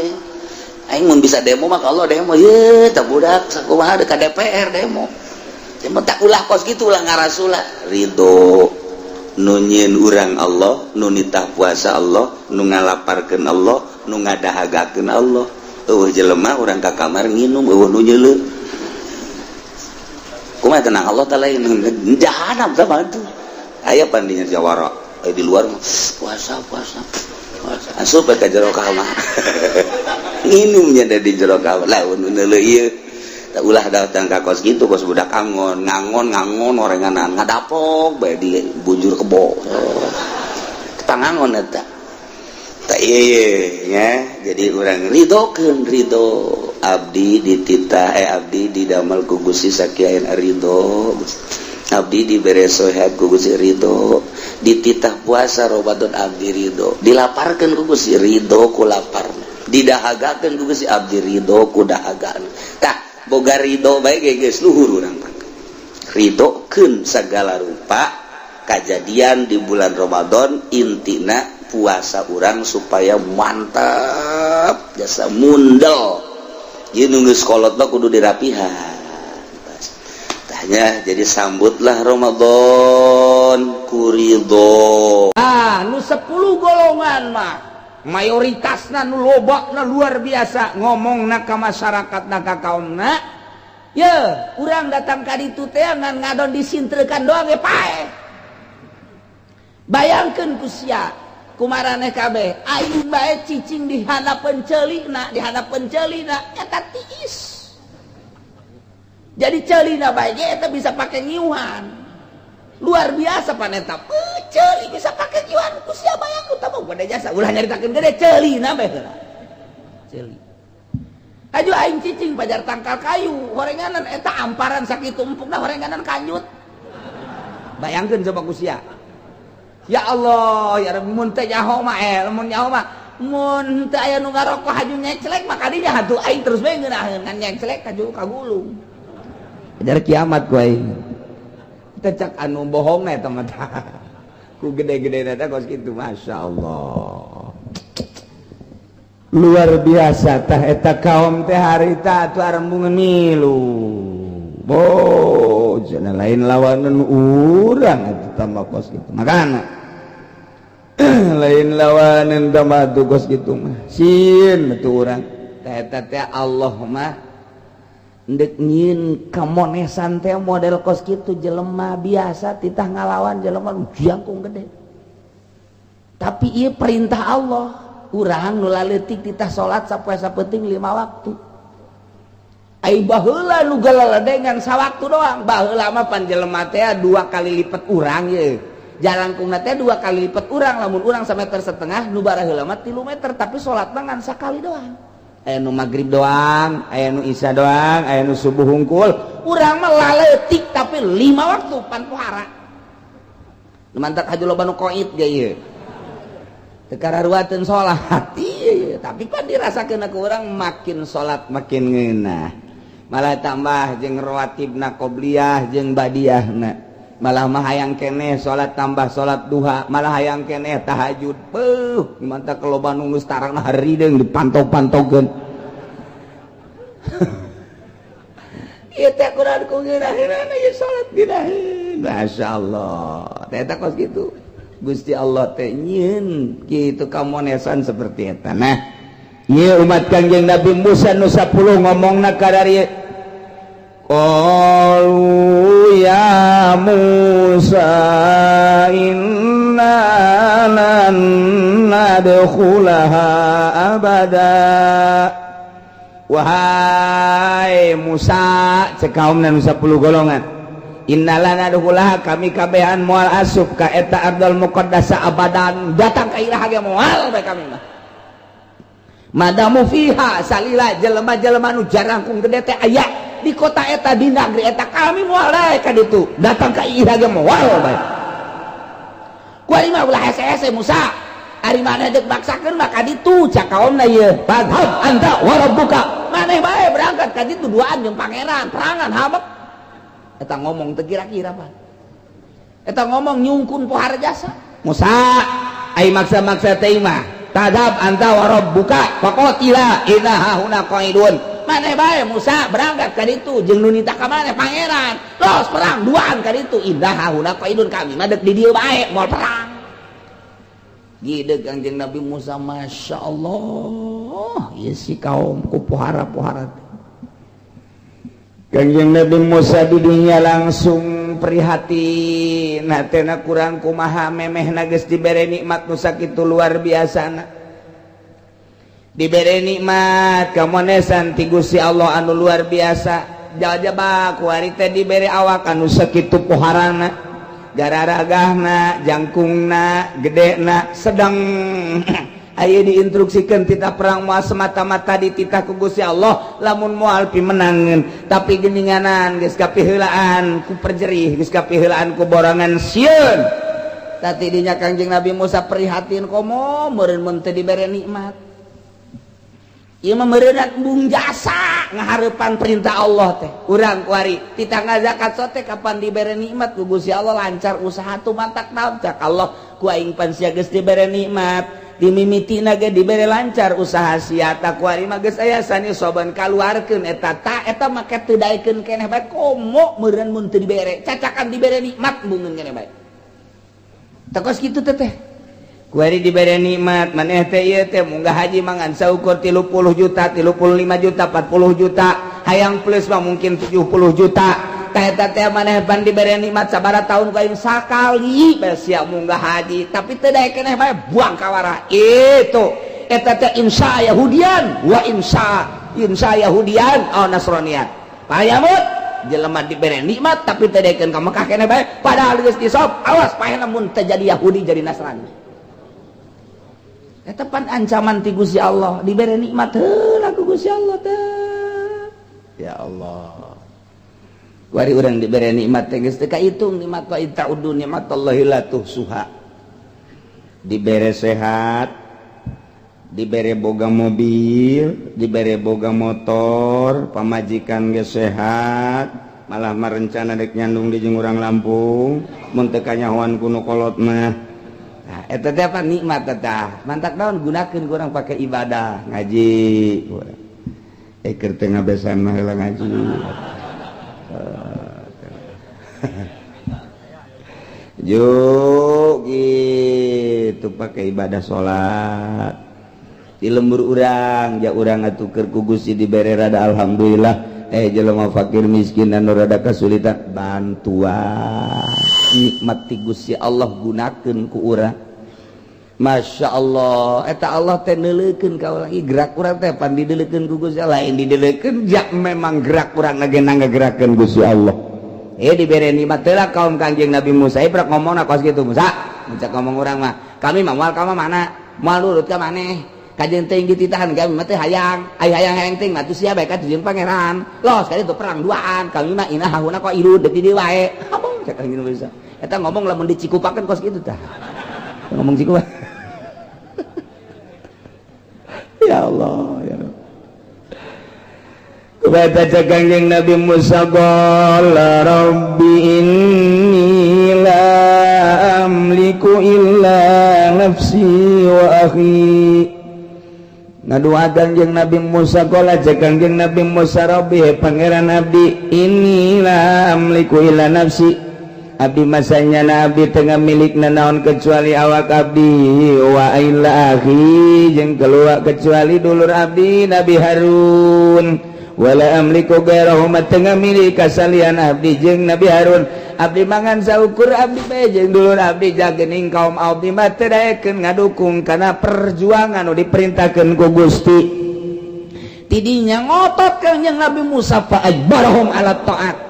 aing mun bisa demo mah kalau demo ye tak budak sakumaha deuk ka DPR demo tak ulah kos gitu ulah ngarasulah ridho nu nyieun urang Allah nu nitah puasa Allah nu ngalaparkeun Allah nu ngadahagakeun Allah eueuh jelema urang ka kamar nginum eueuh nu nyeuleuh kumaha tenang Allah teh lain jahanam teh bantu aya pandinya jawara di luar puasa asup ka jero kamar nginumnya di jero kamar laun neuleuh ieu tak ulah datang ka kos gitu kos budak ngangon orenganan ngadapok bae di bujur kebo pangangon eta tak ieu nya jadi urang ridhokeun ridho abdi dititah abdi didamel ku Gusti sakiaeun ridho abdi dibere sehat ku Gusti ridho dititah puasa Ramadan abdi ridho dilaparkeun ku Gusti ridho ku laparna didahagakeun ku Gusti abdi ridho ku dahagana tah boga ridho bae geus luhur urang ridhokeun sagala rupa kajadian di bulan Ramadan intina puasa urang supaya mantap jasa mundel ieu nu geus kolot mah kudu dirapihan tahnya jadi sambutlah Ramadan ku ridho nu 10 golongan mah mayoritasna nu lobana luar biasa ngomongna ka masyarakatna ka kaumna ye urang datang ka ditu teh ngan ngadon disintrekan doang ge pae bayangkeun ku sia kumaraneh kabeh aing bae cicing di hadapan ceulina eta tiis jadi ceulina bae ge eta bisa pake nyiuhan luar biasa paneta ceuli bisa pakai kieuan ku sia bayang ku tah gede jasa ulah nyaritakeun gede ceulina bae heula ceuli aju aing cicing pajar tangkal kayu horenganan eta amparan sakitu empukna horenganan kanyut bayangkeun coba ku sia ya Allah ya Rabbi mun teh nyaho mah mun nyaho mah mun teu aya nu ngarokok haju nyecelek mah kadinya hatu aing terus bae ngeunaheun ngan nyecelek kagulung ajar kiamat ku aing cak anu bohong na eta mah ku gede-gede na kos kitu masyaallah luar biasa tah eta kaum teh harita atuh arembungeun milu cenah lain lawanan urang atuh tambah kos kitu makana lain lawanan tambah kos kitu mah sieun atuh urang tah eta teh Allah mah ndek nyieun kamonesan teh model kos kitu jelema biasa titah ngalawan jelema jangkung gede tapi ieu perintah Allah urang nu laleutik titah salat sapoe sapenting 5 waktu ai baheula nu galaledengan sawaktu doang baheula mah pan jelema teh 2 kali lipat urang ye jalangkungna teh 2 kali lipat urang lamun urang 1,5 meter nu baraheula mah 3 meter tapi salatna ngan sakali doang aya nu magrib doang, aya nu isya doang, aya nu subuh hungkul. Urang mah laleutik tapi 5 waktu pan pohara. Lumantak haju loba nu qoid ge ieu. Teu kararuateun salat. Ieu, tapi pan dirasakeun ku urang makin salat makin ngeunah. Malah tambah jeung rawatibna qobliyah jeung badiahna. Malah mah hayang keneh salat tambah salat duha, malah hayang keneh tahajud. Beuh, mantap keloba nu geus tarangna harideung dipantau-pantaukeun. Ieu teh Quran ku ngeunaheun ieu salat dinaheun. Masyaallah. Teh eta kos kitu. Gusti Allah teh nyieun kitu kamonesan seperti eta. Nah, ieu umat Kangjeng Nabi Musa nu 10 ngomongna ka dari qalu ya Musa inna lan nadkhulaha abada wahai Musa cekaumna nu 10 golongan inna lan nadkhulaha kami kabehan moal asup ka eta ardal muqaddasa abadan datang ka irah ge moal bae kami mah madamu fiha salila jelema-jelema nu jarangkung gede teh aya di kota eta di negeri eta kami moal ka ditu datang ka irah ge moal bae ku ari mah ulah hese-hese Musa ari mana deuk baksakeun mah ka ditu cak kaomna ieu fadhab anta wa rabbuka maneh bae berangkat ka ditu duaan jeung pangeran perangan habek eta ngomong teu kira-kira Pak eta ngomong nyungkun pohara jasa Musa ai maksa-maksa teh mah tadab anta wa rabbuka faqatila inna hauna qaidun. Maneh bae Musa berangkat ka ditu jeung nu nita ka maneh pangeran. Los perang duaan ka ditu inna hauna qaidun, kami mah deuk di dieu bae moal perang. Gideg Kangjeng Nabi Musa, Masya Allah, ya si kaum ku pohara-pohara. Kangjeng Nabi Musa di dunia langsung prihatin, hatena kurang kumaha memehna geus dibere nikmat nu sakitu luar biasana. Diberi nikmat kamonesan ti Gusti Allah anu luar biasa. Jajaba kuari teh diberi awak anu sakitu poharana, gararagahna, jangkungna, gedena, sedang aya diinstruksikan titah perang moal semata-mata dititah ku Gusti Allah lamun moal pimenangeun, tapi geninganan geus kapiheulaan ku perjerih, geus kapiheulaan ku borangan sieun. Tati dinya Kangjeng Nabi Musa prihatin komo meureun mun teu dibere nikmat. Ieu mah meureunna embung jasa ngahareupan perintah Allah teh. Urang kuari titah ngazakat sote kapan dibere nikmat ku Gusti Allah lancar usaha tu mantak naon cak Allah ku aing pan sia geus dibere nikmat dimimitina ge dibere lancar usaha sia ta kuari mah geus aya sanisoban kaluarkeun eta ta eta make teu daekeun keneh bae komo meureun mun teu dibere cacakan dibere nikmat embungeun keneh bae. Tekos kitu teh. Kuari diberi nikmat maneh teh ieu teh munggah haji mangan saukur 30 juta, 35 juta, 40 juta, hayang plus mah mungkin 70 juta. Tah eta teh maneh pan diberi nikmat sabaraha taun ku aing sakali bae sia munggah haji, tapi teu daek keneh bae buang ka warah. Itu eta teh insya Yahudian wa insya Yahudian au Nasranian. Payamut jelema diberi nikmat tapi teu daekeun ka Mekah keneh bae padahal geus disop awas paehna mun teu jadi Yahudi jadi Nasrani. Eta pan ancaman ti Gusti Allah dibere nikmat heula ku Gusti Allah teh. Ya Allah. Kuari urang dibere nikmat teh geus teu kahitung nikmat wa itaudu nikmatallahi la tuhsuha. Dibere sehat, dibere boga mobil, dibere boga motor, pamajikan geus sehat, malah marencana dek nyandung di jeung urang Lampung, mun teu kanyahoan kuno kolot mah. Nah, eta teh apa nikmat teh. Mantak naon gunakeun urang pake ibadah, ngaji. Keur teu ngabesan mah heula ngaji. Jo gitu pake ibadah salat. Di lembur urang, ja urang atukeun ku Gusti dibere rada alhamdulillah. Jelema fakir miskin anu rada kasulitan bantuan nikmat ti Gusti Allah gunakeun ku urang. Masya Allah eta Allah teh neuleukeun ka urang gerak urang teh pan dideuleukeun ku Gusti Allah lain dideuleukeun jak memang gerak urang ngagena ngagerakeun Gusti Allah. Dibere nikmat teh lah kaum Kangjeng Nabi Musa ibrak ngomongna kos kitu Musa muncak ngomong urang mah kami mah moal ka mana moal nurut ka maneh kajian teh dititahan kami mah teh hayang hayang teh mah tuh sia bae ka jeung pangeran los kali itu perang duaan kami mah inah hauna kok iru deuk di dieu wae abang cek Kangjeng Nabi Musa eta ngomong lamun dicikupakeun kos kitu tah ngomong cikupak. Ya Allah ya Allah. Kepada Kangjeng Nabi Musa qala rabbi inni la amliku illa nafsi wa akhi. Ngadua Kangjeng Nabi Musa qala Kangjeng Nabi Musa rabbi pangeran abdi inni la amliku illa nafsi abdi masanya nabi tengah milik naon kecuali awak abdi wa illa akhi jeung keluar kecuali dulur abdi Nabi Harun wala amliku gairahu tengah milik kasalian abdi jeung Nabi Harun abdi mangan saukur abdi bae jeung dulur abdi jagening kaum abdi mah teu daekeun ngadukung kana perjuangan nu diperintahkeun ku Gusti. Tidinya ngotot Kangjeng Nabi Musa fa ajbarahum ala taat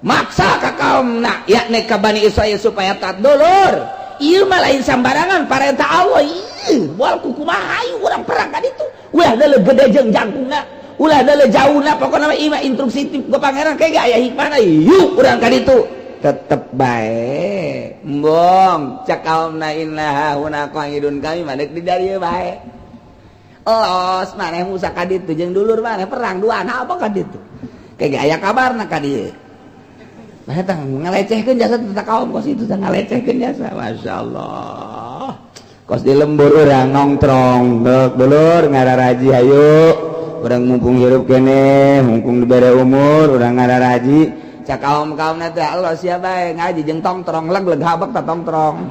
maksa ka kaumna yakni ka Bani Israil supaya taat dulur. Ieu mah lain sambarangan parentah Allah. Ieu moal kumaha hayu urang perang ka ditu ulah deuleu gede jeung jangkungna ulah deuleu jauhna pokona ieu mah instruksi ti ku pangeran kayak aya hikmahna yuk urang ka ditu tetep bae embong cak kaumna inna hauna qaidun kami mah deuk di dieu bae los maneh Musa ka ditu jeung dulur maneh perang duaan apa ka ditu kayak aya kabarna ka dieu. Nah, tang ngalecehkeun jasa teh kaum kos itu tang ngalecehkeun jasa. Masyaallah. kos di lembur urang nongkrong dulur ngararaji hayu urang mumpung hirup kene mumpung dibere umur urang ngararaji cak kaum-kaum nanti Allah siapa ngaji jeung tongtrong leg habak tak tongtrong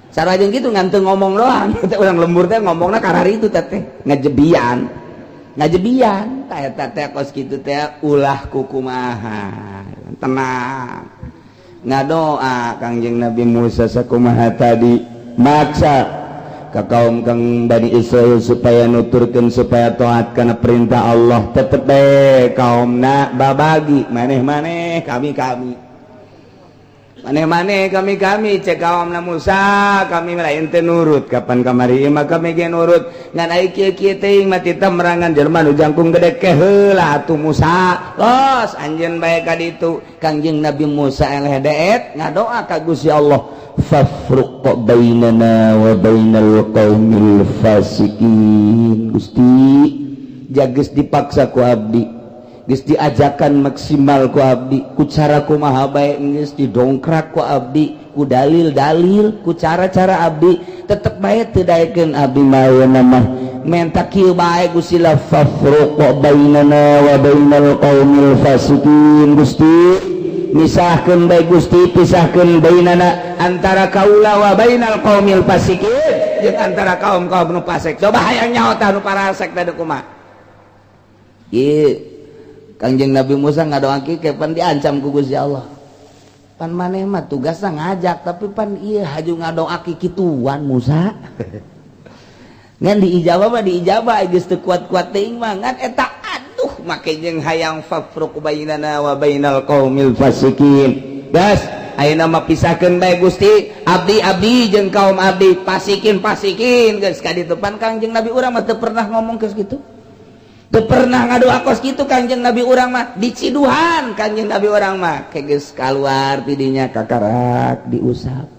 cara jeung gitu ngantu ngomong doang teh urang lembur teh ngomongna karari itu teh ngajebian teh kos kitu teh ulah kukumaha tenang ngadoa Kangjeng Nabi Musa sakumaha tadi maksa ka kaum kang Bani Israil supaya nuturkeun supaya taat kana perintah Allah tetep bae kaumna babagi maneh-maneh kami cek kaumna Musa kami lain teu nurut kapan kamari mah kami ge nurut ngan ai kieu-kieu teuing mah ti merangan jelema nu jangkung gede ke heula atuh Musa los anjeun bae ka ditu Kangjeng Nabi Musa eleh deet ngadoa ka Gusti Allah fafruq bainana wa bainal qaumil fasikin Gusti jageus dipaksa ku abdi geus diajakan maksimal ku abdi ku cara kumaha bae geus didongkrak ku abdi ku dalil-dalil ku cara-cara abdi tetep bae teu daekeun abdi mayeuna mah menta kieu bae Gusti la fafruq bainana wa bainal qaumil fasikin Gusti misahkeun bae Gusti pisahkeun bainana antara kaula wa bainal qaumil fasikin jeung antara kaum-kaum nu fasik coba hayang nyaho tah nu parasek teh kumaha ieu Kangjeng Nabi Musa ngadoakeun kapan diancam ku Gusti Allah pan maneh mah tugasna ngajak tapi pan ieu haju ngadoakeun kituan Musa ngan diijabah geus teu kuat-kuat teuing mah ngan eta make jeung hayang fafruq bainana wa bainal qaumil fasikin gas ayeuna mah pisahkeun bae Gusti abdi jeung kaum abdi fasikin geus ka ditu pan Kangjeng Nabi urang mah teu pernah ngomong geus kitu teu pernah ngadoa kos kitu Kangjeng Nabi urang mah diciduhan Kangjeng Nabi urang mah ke geus kaluar ti dinya kakarak diusap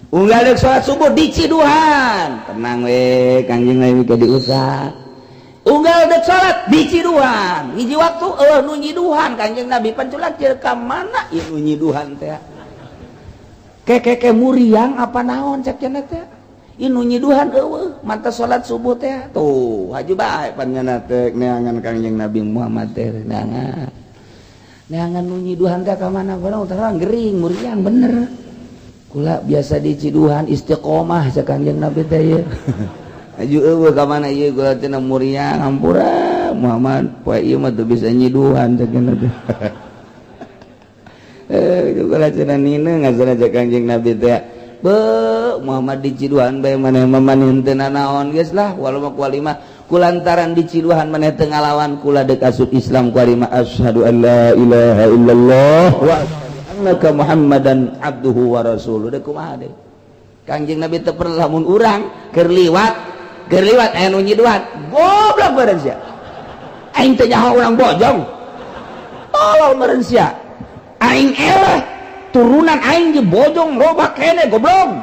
unggal deuk salat subuh diciduhan tenang we Kangjeng Nabi ke diusap unggal dek salat diciduhan hiji waktu nu nyiduhan Kanjeng Nabi panculak jeung ka mana ieu nu nyiduhan teh ke muriang apa naon cek cenah teh ieu nu nyiduhan eueuh manta salat subuh teh tuh haju bae panjenengan teh neangan Kanjeng Nabi Muhammad teh neangan nu nyiduhan teh ka mana padahal terang gering muriang bener kula biasa diciduhan istiqomah cek Kanjeng Nabi teh ieu aju eueuh ka mana ieu gula cenah muriang hampura Muhammad poe ieu mah teu bisa nyiduhan cenah teh gula cenah nina ngasana cek Kanjeng Nabi teh beuh Muhammad diciduhan bae maneh mah maneh teu nanaon geus lah walau mah kuali mah kulantaran diciduhan maneh teu ngalawan kula deuk asup Islam kuali mah asyhadu an la ilaha illallah wa annaka Muhammadan abduhu wa rasuluh deuk kumaha deui Kanjeng Nabi teu pernah lamun urang keur liwat aya nu nyiduhan goblok meureun sia aing teh nyaho urang bojong tolol meureun sia aing eleh turunan aing ge bojong loba kene goblok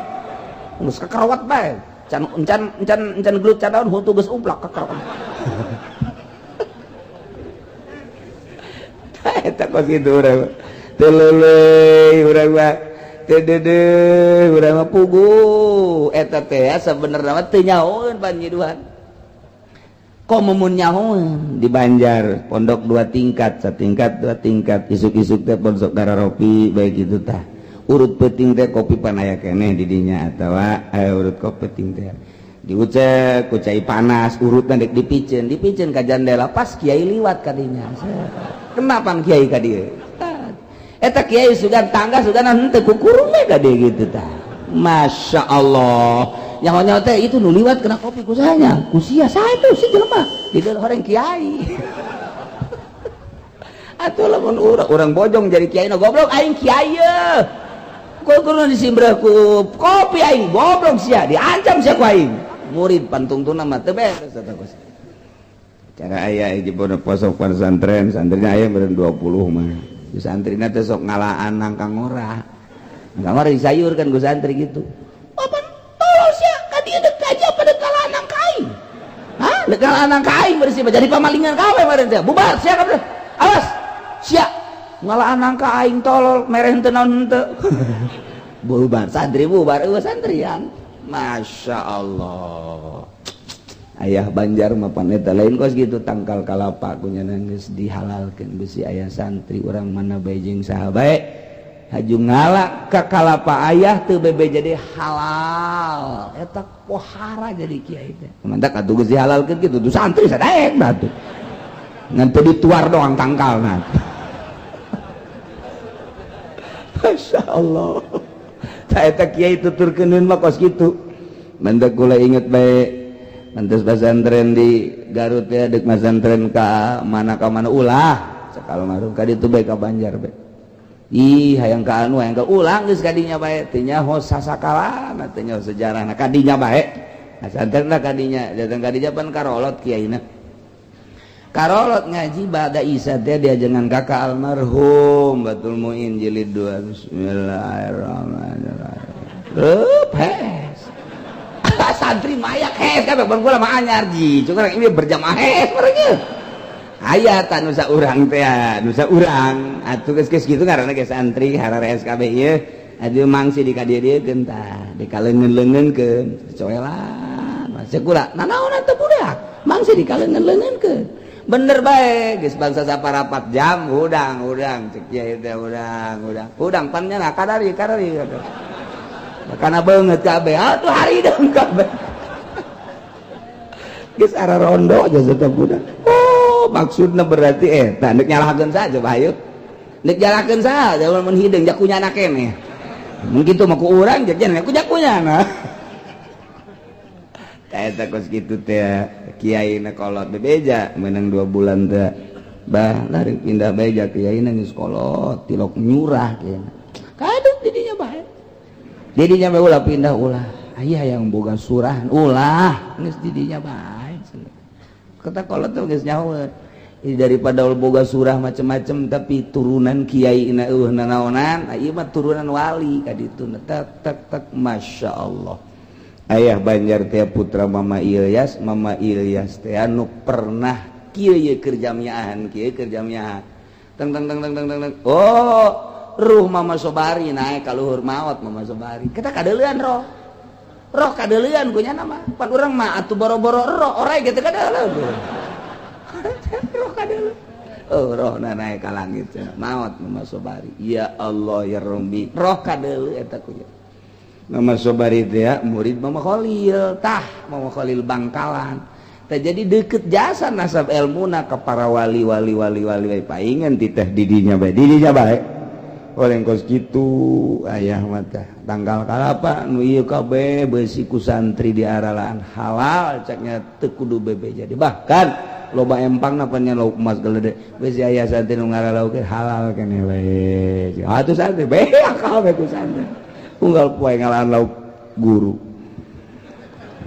geus kakarawat bae encan gelut cadaon hutu geus umplak kakarawat eta kos kitu urang teu leuleuy urang mah teu urang mah pugu eta teh sabenerna mah teu nyahoeun pan nyiduhan komumun nyahoeun di Banjar pondok 2 tingkat satingkat 2 tingkat isuk-isuk teh pondok Dararopi bae kitu tah urut peuting teh kopi pan aya keneh di dinya atawa urut kopi peuting teh diucek ku cai panas urutna dek dipicen ka jandela pas kiai liwat ka dinya kenapa kiai ka dieu eta kiai sugan tangga sugan henteu kukurung we ka dieu kitu tah Masya Allah nyaho-nyaho teh itu nu liwat kena kopi ku sanya ku sia saha itu si jelema di dalam horeng kiai atuh lamun urang bojong jadi kiai na goblok aing kiai ye kudu disimbreh ku kopi aing goblok sia diancam sia ku aing murid pantungtuna mah teu beres eta kos cara aya hiji pondok pesantren santrina aya meureun 20 mah di santrina teh sok ngalaan nangkang ora disayurkan ku santri gitu papan tolong sia ka dieu deuk kaji apa deuk kalaan nangka aing hah deuk kalaan nangka aing bersih jadi pamalingan kawe meureun teh bubar sia ka awas sia ngalaan nangka aing tolol mereh henteu naon henteu bubar santri bubar eueuh santrian Masya Allah. Ayah Banjar mapan eta lain kos gitu tangkal kalapa kunyana geus dihalalkeun bisi ayah santri urang mana bae jeung saha bae haju ngalak ka kalapa ayah teu bebe jadi halal eta pohara jadi kiai teh mantak atuh geus dihalalkeun kitu tuh santri sadaek dah tuh ngan teu dituar doang tangkalna. Masya Allah. Ta eta kiai tuturkeun mah kos kitu mantak kula inget bae mantes pesantren di Garut ya dek pesantren ka mana ulah sakal marung ka ditu bae ka Banjar bae ih hayang ka anu hayang ka ulang geus kadinya bae teu nyaho sasakalana teu nyaho sejarahna kadinya bae pesantrenna kadinya datang kadinya pan karolot kiaina karolot ngaji bada Isa teh diajengan kakak almarhum Batul Muin jilid 2 bismillahirrahmanirrahim santri mayak hes kabeh ban kula mah anyar ji cukup ini berjamaah hes mereka aya ta nu saurang teh nu saurang atuh geus kitu ngaranna ge santri harare SKB ieu adu mangsi di ka dieu-dieun tah dikaleungeun-leungeunkeun coelan masih kula nanaon atuh budak mangsi dikaleungeun-leungeunkeun bener bae geus bangsa saparapat jam udang cek kieu teh udang pan nya kadari karena banget kabeh atuh hari deung kabeh geus ara rondo aja tetep budak oh maksudna berarti eta nek nyalahkeun saja bayu nek jalakeun saja mun hideung jak kunyana keneh mun kitu mah ku urang jak cenah ku jak kunyana eta kos kitu teh kiaina kolot bebeja meunang 2 bulan teh bah lari pindah beja kiaina geus kolot tilok nyurah kieu kaduk didinya bae didinya bae ulah pindah ulah aya yang boga surahan ulah geus didinya bae kata kolot teh geus nyaho daripada boga surah macem-macem tapi turunan kiai ina nanaonan ieu mah turunan wali ka ditu tek Masya Allah. Ayah Banjar teh putra Mama Ilyas teh anu pernah kieu keur jamiahan teng oh ruh Mama Sobari naik ka luhur maot Mama Sobari kita kadeuleuan roh kadeuleuan kunyana mah pan urang mah atuh boro-boro roh orai gitu kadeuleuan roh kadeuleuan oh roh naik ka langit maot Mama Sobari ya Allah ya Rabbi roh kadeuleuan eta kunya Mama Sobari teh murid Mama Khalil Mama Khalil Bangkalan teh jadi deket jasa nasab ilmuna ka para wali paingan titeh didinya bae oleh kos kitu ayah mah teh tanggal kalapa nu ieu kabeh beusi ku santri diaralaan halal caknya teu kudu bebe jadi bahkan loba empangna pan nya lauk emas geledek beusi aya santri nu ngaralauk halal keneh we atuh santri beak kabeh ku santri unggal poe ngalahan lauk guru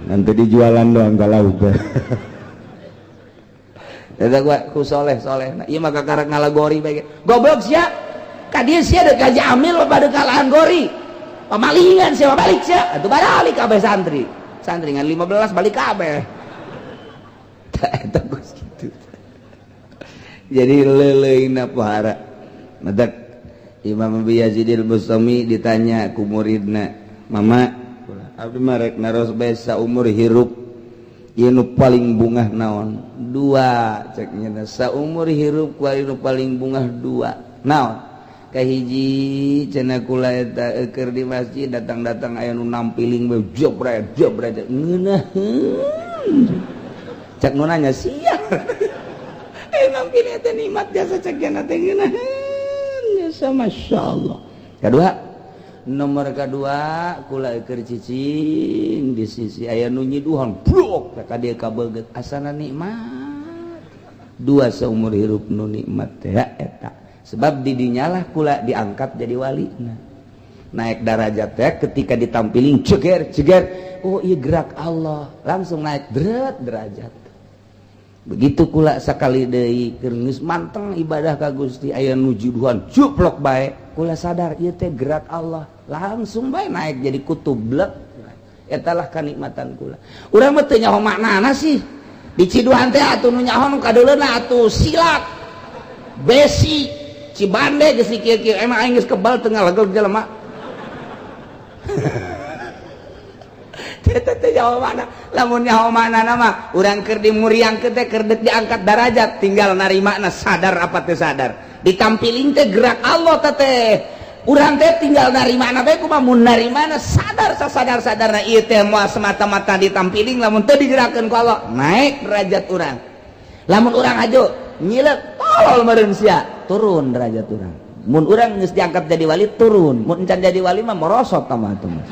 nanti dijualan doang ka lauk eta gua ku soleh nah ieu mah kakarek ngalagori bae goblok sia ka dieu sia deuk gaji amil pada kalahan gori pamalingan sia balik sia atuh balik kabeh santri ngan 15 balik kabeh eta geus kitu jadi leuleuina pohara madak Imam Abi Yazidil Bustami ditanya ku muridna mama abdi mah rek naros bae saumur hirup ieu nu paling bungah naon 2 cek nya saumur hirup ku nu paling bungah 2 naon kahiji cenah kula eta keur di masjid datang aya nu nampiling bae jebret ngeunaheun cek nu nanya sia nampiling teh nikmat jasa cek nya teh ngeunaheun jasa masyaallah nomor kedua kula keur cicing di sisi aya nu nyiduhan blok ka dieu kabeget asana nikmat 2 saumur hirup nu nikmat teh eta sebab didinyalah kula diangkat jadi wali naik derajat teh ketika ditampiling ceger oh iya gerak Allah langsung naik derajat begitu kula sakali deui keur geus manteng ibadah ka Gusti aya nujuduhan juplok bae kula sadar ieu teh gerak Allah langsung bae naik jadi kutublek etalah kanikmatan kula urang mah teu nyaho maknana sih di ciduhan teh atuh nu nyaho nu kadeuleuna atuh silat besi Cibande geus kieu-kieu emang aing geus kebal teu ngalegel jelema teh nyaho mana lamun nyaho mana nama urang keur dimuriangkeun teh keur diangkat darajat tinggal narimana sadar apa teu sadar ditampiling teh gerak Allah teh urang teh tinggal narimana bae kumaha mun narimana sadar sasadar-sadarna ieu teh moal semata-mata ditampiling lamun teu digerakkeun ku Allah naik derajat urang lamun urang hajo nyileuk tolol meureun sia turun derajat urang mun urang geus diangkat jadi wali turun mun encan jadi wali mah merosot tamah atuh mah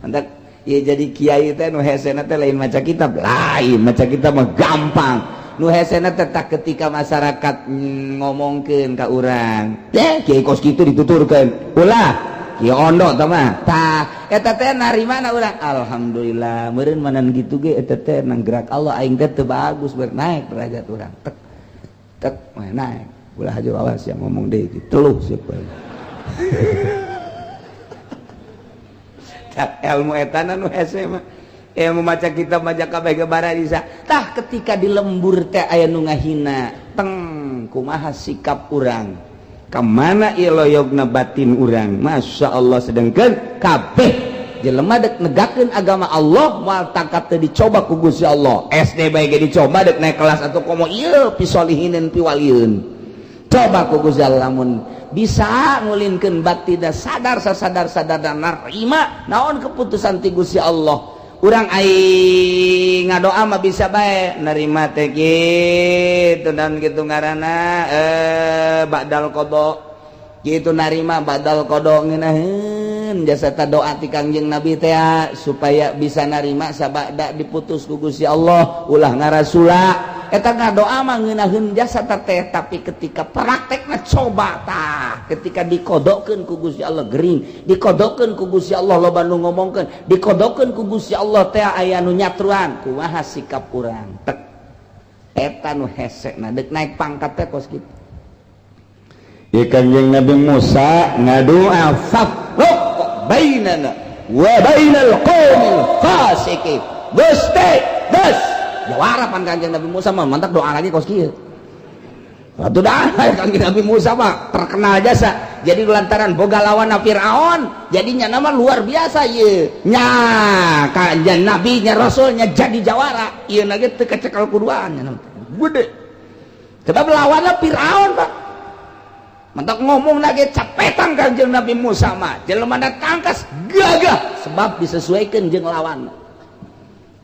mantap ieu jadi kiai teh nu hesena teh lain maca kitab lain maca kitab mah gampang nu hesena teh tak ketika masyarakat ngomongkeun ka urang teh kiai kos kitu dituturkeun ulah kieu ondo tah mah tah eta teh narimana urang alhamdulillah meureun manan kitu ge eta teh nang gerak Allah aing teh teu bagus naik derajat urang tek tek naik ulah aja awas yang ngomong deh gitu teluh siapa tak ilmu etana nu hese mah ilmu maca kitab maca kabeh gebara bisa tah ketika di lembur teh aya nu ngahina teng kumaha sikap urang kamana ieu loyogna batin urang masya Allah sedengkeun kabeh jelema dek negakeun agama Allah moal tangkat teh dicoba ku Gusti Allah SD bae ge dicoba dek naik kelas atau komo ieu pisolihinin piwalieun coba ku Gusti Allah lamun bisa ngulinkeun batina sadar sasadar-sadar dan narima naon keputusan ti Gusti Allah urang aing ngadoa mah bisa bae narima teh kitu dan kitu ngaranna ba'dal qada kitu narima ba'dal qada ngeunaheun jasa ta doa ti Kangjeng Nabi teh supaya bisa narima sabada diputus ku Gusti Allah ulah ngarasula eta ngadoa mah ngeunaheun jasa teh tapi ketika praktekna coba tah ketika dikodokeun ku Gusti Allah gering dikodokeun ku Gusti Allah loba nu ngomongkeun dikodokeun ku Gusti Allah teh aya nu nyatruan kumaha sikap urang tek eta nu hesekna deuk naik pangkat teh kos kitu ieu Kanjeng Nabi Musa ngadoa fafruq bainana wa bainal qaumil fasiqin Gusti bes jawara pan Kanjeng Nabi Musa mah mantap doa lagi kos kieu. Satu doa Kanjeng Nabi Musa mah terkenal jasa. Jadi lantaran boga lawan Firaun, jadinya nama luar biasa ieu. Nya Kanjeng Nabi nya Rasulnya jadi jawara. Ieu na ge teu kecekel kuduan nya gede. Sebab lawanna Firaun Pak. Mantap ngomong lagi capetan Kanjeng Nabi Musa mah. Jelema tangkas gagah sebab disesuaikan jeung lawan.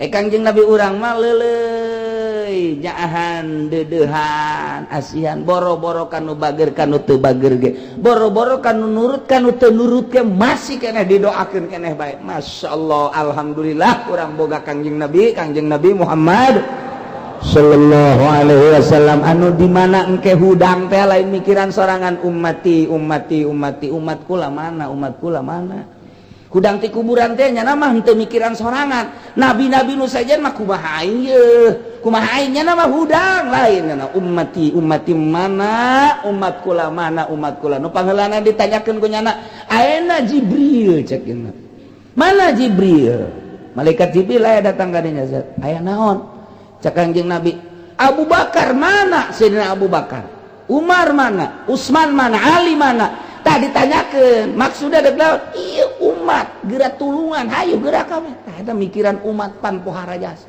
Kanjeng Nabi urang mah leuleuy nyaahan deudehan asihan boro-boro kanu bager kanu teu bager ge boro-boro kanu nurut kanu teu nurut ge masih keneh didoakeun keneh bae masyaallah alhamdulillah urang boga Kanjeng Nabi Muhammad sallallahu alaihi wasallam anu di mana engke hudang teh lain mikiran sorangan ummati umat kula mana hudang ti kuburan teh nya mah henteu mikiran sorangan nabi-nabi nu sajen mah kumaha aing nya mah hudang lain ummati mana umat kula nu pangeulana ditanyakeun ku nyana ayeuna Jibril cekeun mana Jibril malaikat Jibril aya datang ka dinya aya naon cak Kanjeng Nabi Abu Bakar mana Sayyidina Abu Bakar Umar mana Utsman mana Ali mana tah ditanyakeun maksudna deuk lawan ieu umat geura tulungan hayu geura kabeh tah eta mikiran umat pan pohara jasa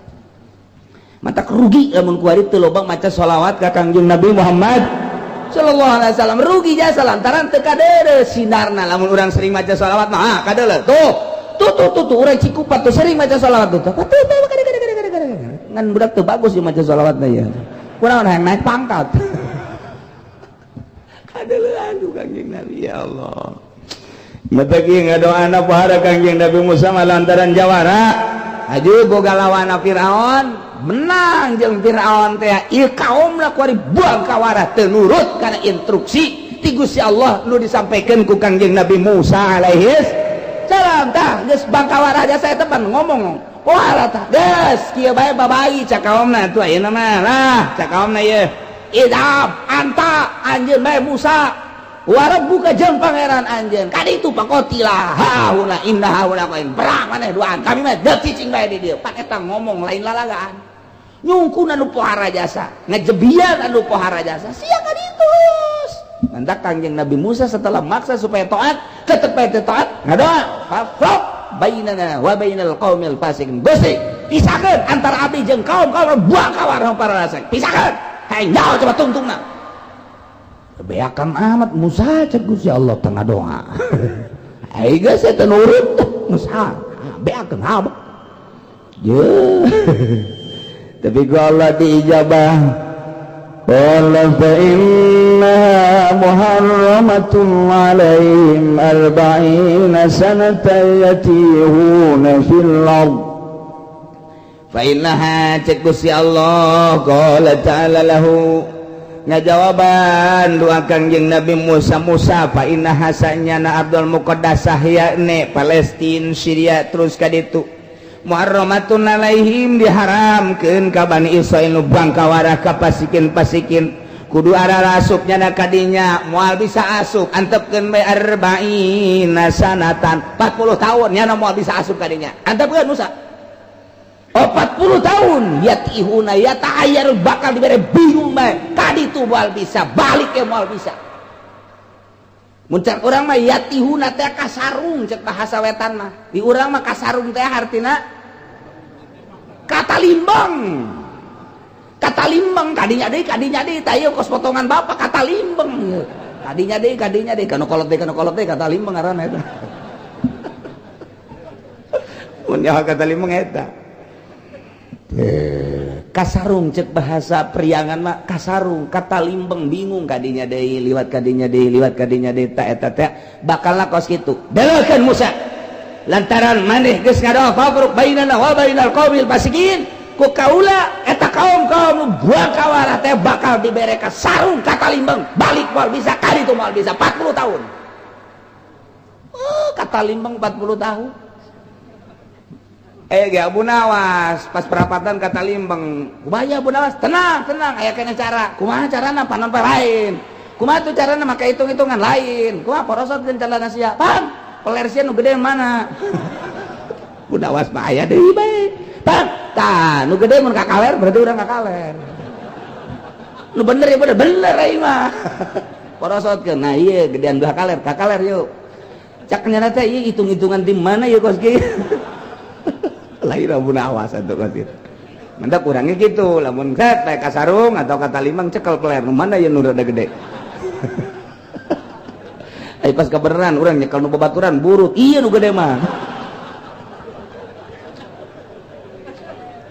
mata rugi lamun ku ari teu loba maca sholawat ka Kanjeng Nabi Muhammad sallallahu alaihi wasallam rugi jasa lantaran teu kadeureus sinarna lamun urang sering maca sholawat mah kadeuleut tuh urang Cikupat tuh sering maca sholawat tuh ngan budak teu bagus ieu maca sholawatna ya kunaon hayang naik pangkat adalah Kanjeng Nabi ya Allah mata kieu ngadoana pohara Kanjeng Nabi Musa lantaran jawara aju boga lawan Firaun menang jeung Firaun teh ieu kaum lah kuari buang kawara teu nurut kana instruksi ti Gusti Allah nu disampaikeun ku Kanjeng Nabi Musa alaihi salam tah geus bang kawara jasa eta pan ngomong pohara tah geus kieu bae babai cak kaumna tuh ayeuna mah lah cak kaumna ieu idab anta anjeun bae Musa warabbuka jeung pangeran anjeun kaditu pakotilah hauna inna hauna qain perang maneh duaan kami mah deuk cicing bae di dieu pan eta ngomong lain lalagaan nyungkun anu pohara jasa ngajebian anu pohara jasa sia kaditu mantak Kanjeng Nabi Musa setelah maksa supaya taat tetep bae taat ngadoa fafrok bainana wa bainal qaumil fasikin. Gusti pisahkeun antara abdi jeung kaum buah kawar para rasek pisahkeun hayang nyaho coba tungtungna beakan amat Musa cek Gusti Allah tengah doa ai geus eta nurut Musa beakan abah ye tapi ku Allah diijabah qala fa innaha muharramatun alaihim 40 sanatan yatihuna fil ard fa innaha cek Gusti Allah qala ta'ala lahu ngajawaban doakan jeung Nabi Musa fa innaha sanyana Abdul Muqaddasah yakni Palestina Syria terus ka ditu muharramatun alaihim diharamkeun ka Bani Israil nu bangkawarah ka pasikin kudu arah asupnya na kadinya moal bisa asup antepkeun bae 40 sanatan 40 tahun nya moal bisa asup kadinya antepkeun Musa 40 tahun yatihuna yata'ayyar bakal dibere bingung bae kaditu moal bisa balik ke moal bisa muncak urang mah yatihuna teh kasarung cek bahasa wetan mah di urang mah kasarung teh artina kata limbang kadinya deui tah ieu kos potongan bapak kata limbang kadinya deui kana kolot deui kata limbang ngaranna eta mun nyaho kata limbang eta kasarung cek bahasa priangan mah kasarung kata limbang bingung kadinya deui liwat kadinya deui ta eta teh bakalna kos kitu dalekeun Musa lantaran maneh geus ngadoa fafruq bainana wa bainal qaumil fasikin ku kaula eta kaum nu buah kawarah teh bakal dibere ka sarung kata limbang balik moal bisa kaditu moal bisa 40 tahun kata limbang 40 tahun Abu Nawas pas perapatan kata limbang kumaha Abu Nawas tenang aya kene cara kumaha carana panon lain kumaha tuh carana make hitung-hitungan lain kumaha porosotkeun calana sia pam pelersian nu gede mana Abu Nawas mah aya deui bae pam tah nu gede mun kakaler berarti urang kakaler nu bener ya bener ai mah porosotkeun nah ieu gedean dua kakaler yuk cak nyana teh ieu hitung-hitungan di mana yeuh kos kieu lain Abu Nawas atau kasir mantap kurangnya gitu lamun set kayak kasarung atau kata limbang cekel peler mana ya nu rada gede ai pas kabeneran urang nyekel nu babaturan burut iya nu gede mah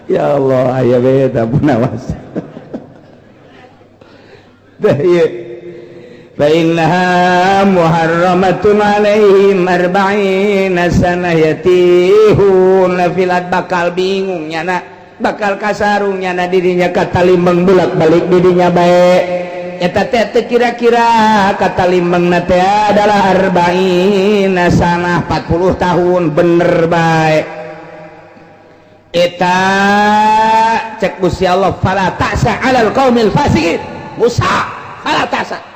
ya Allah aya beda Abu Nawas dah ieu fa innaha muharramatun alaihim 40 sanah yatihuna fil ard bakal bingung nyana bakal kasarung nyana dirinya kata limbang bolak-balik dirinya bae eta teh kira-kira kata limbang na teh adalah 40 sanah 40 tahun bener bae eta cek Gusti Allah fala ta'sa 'alal qaumil fasikin Musa fala ta'sa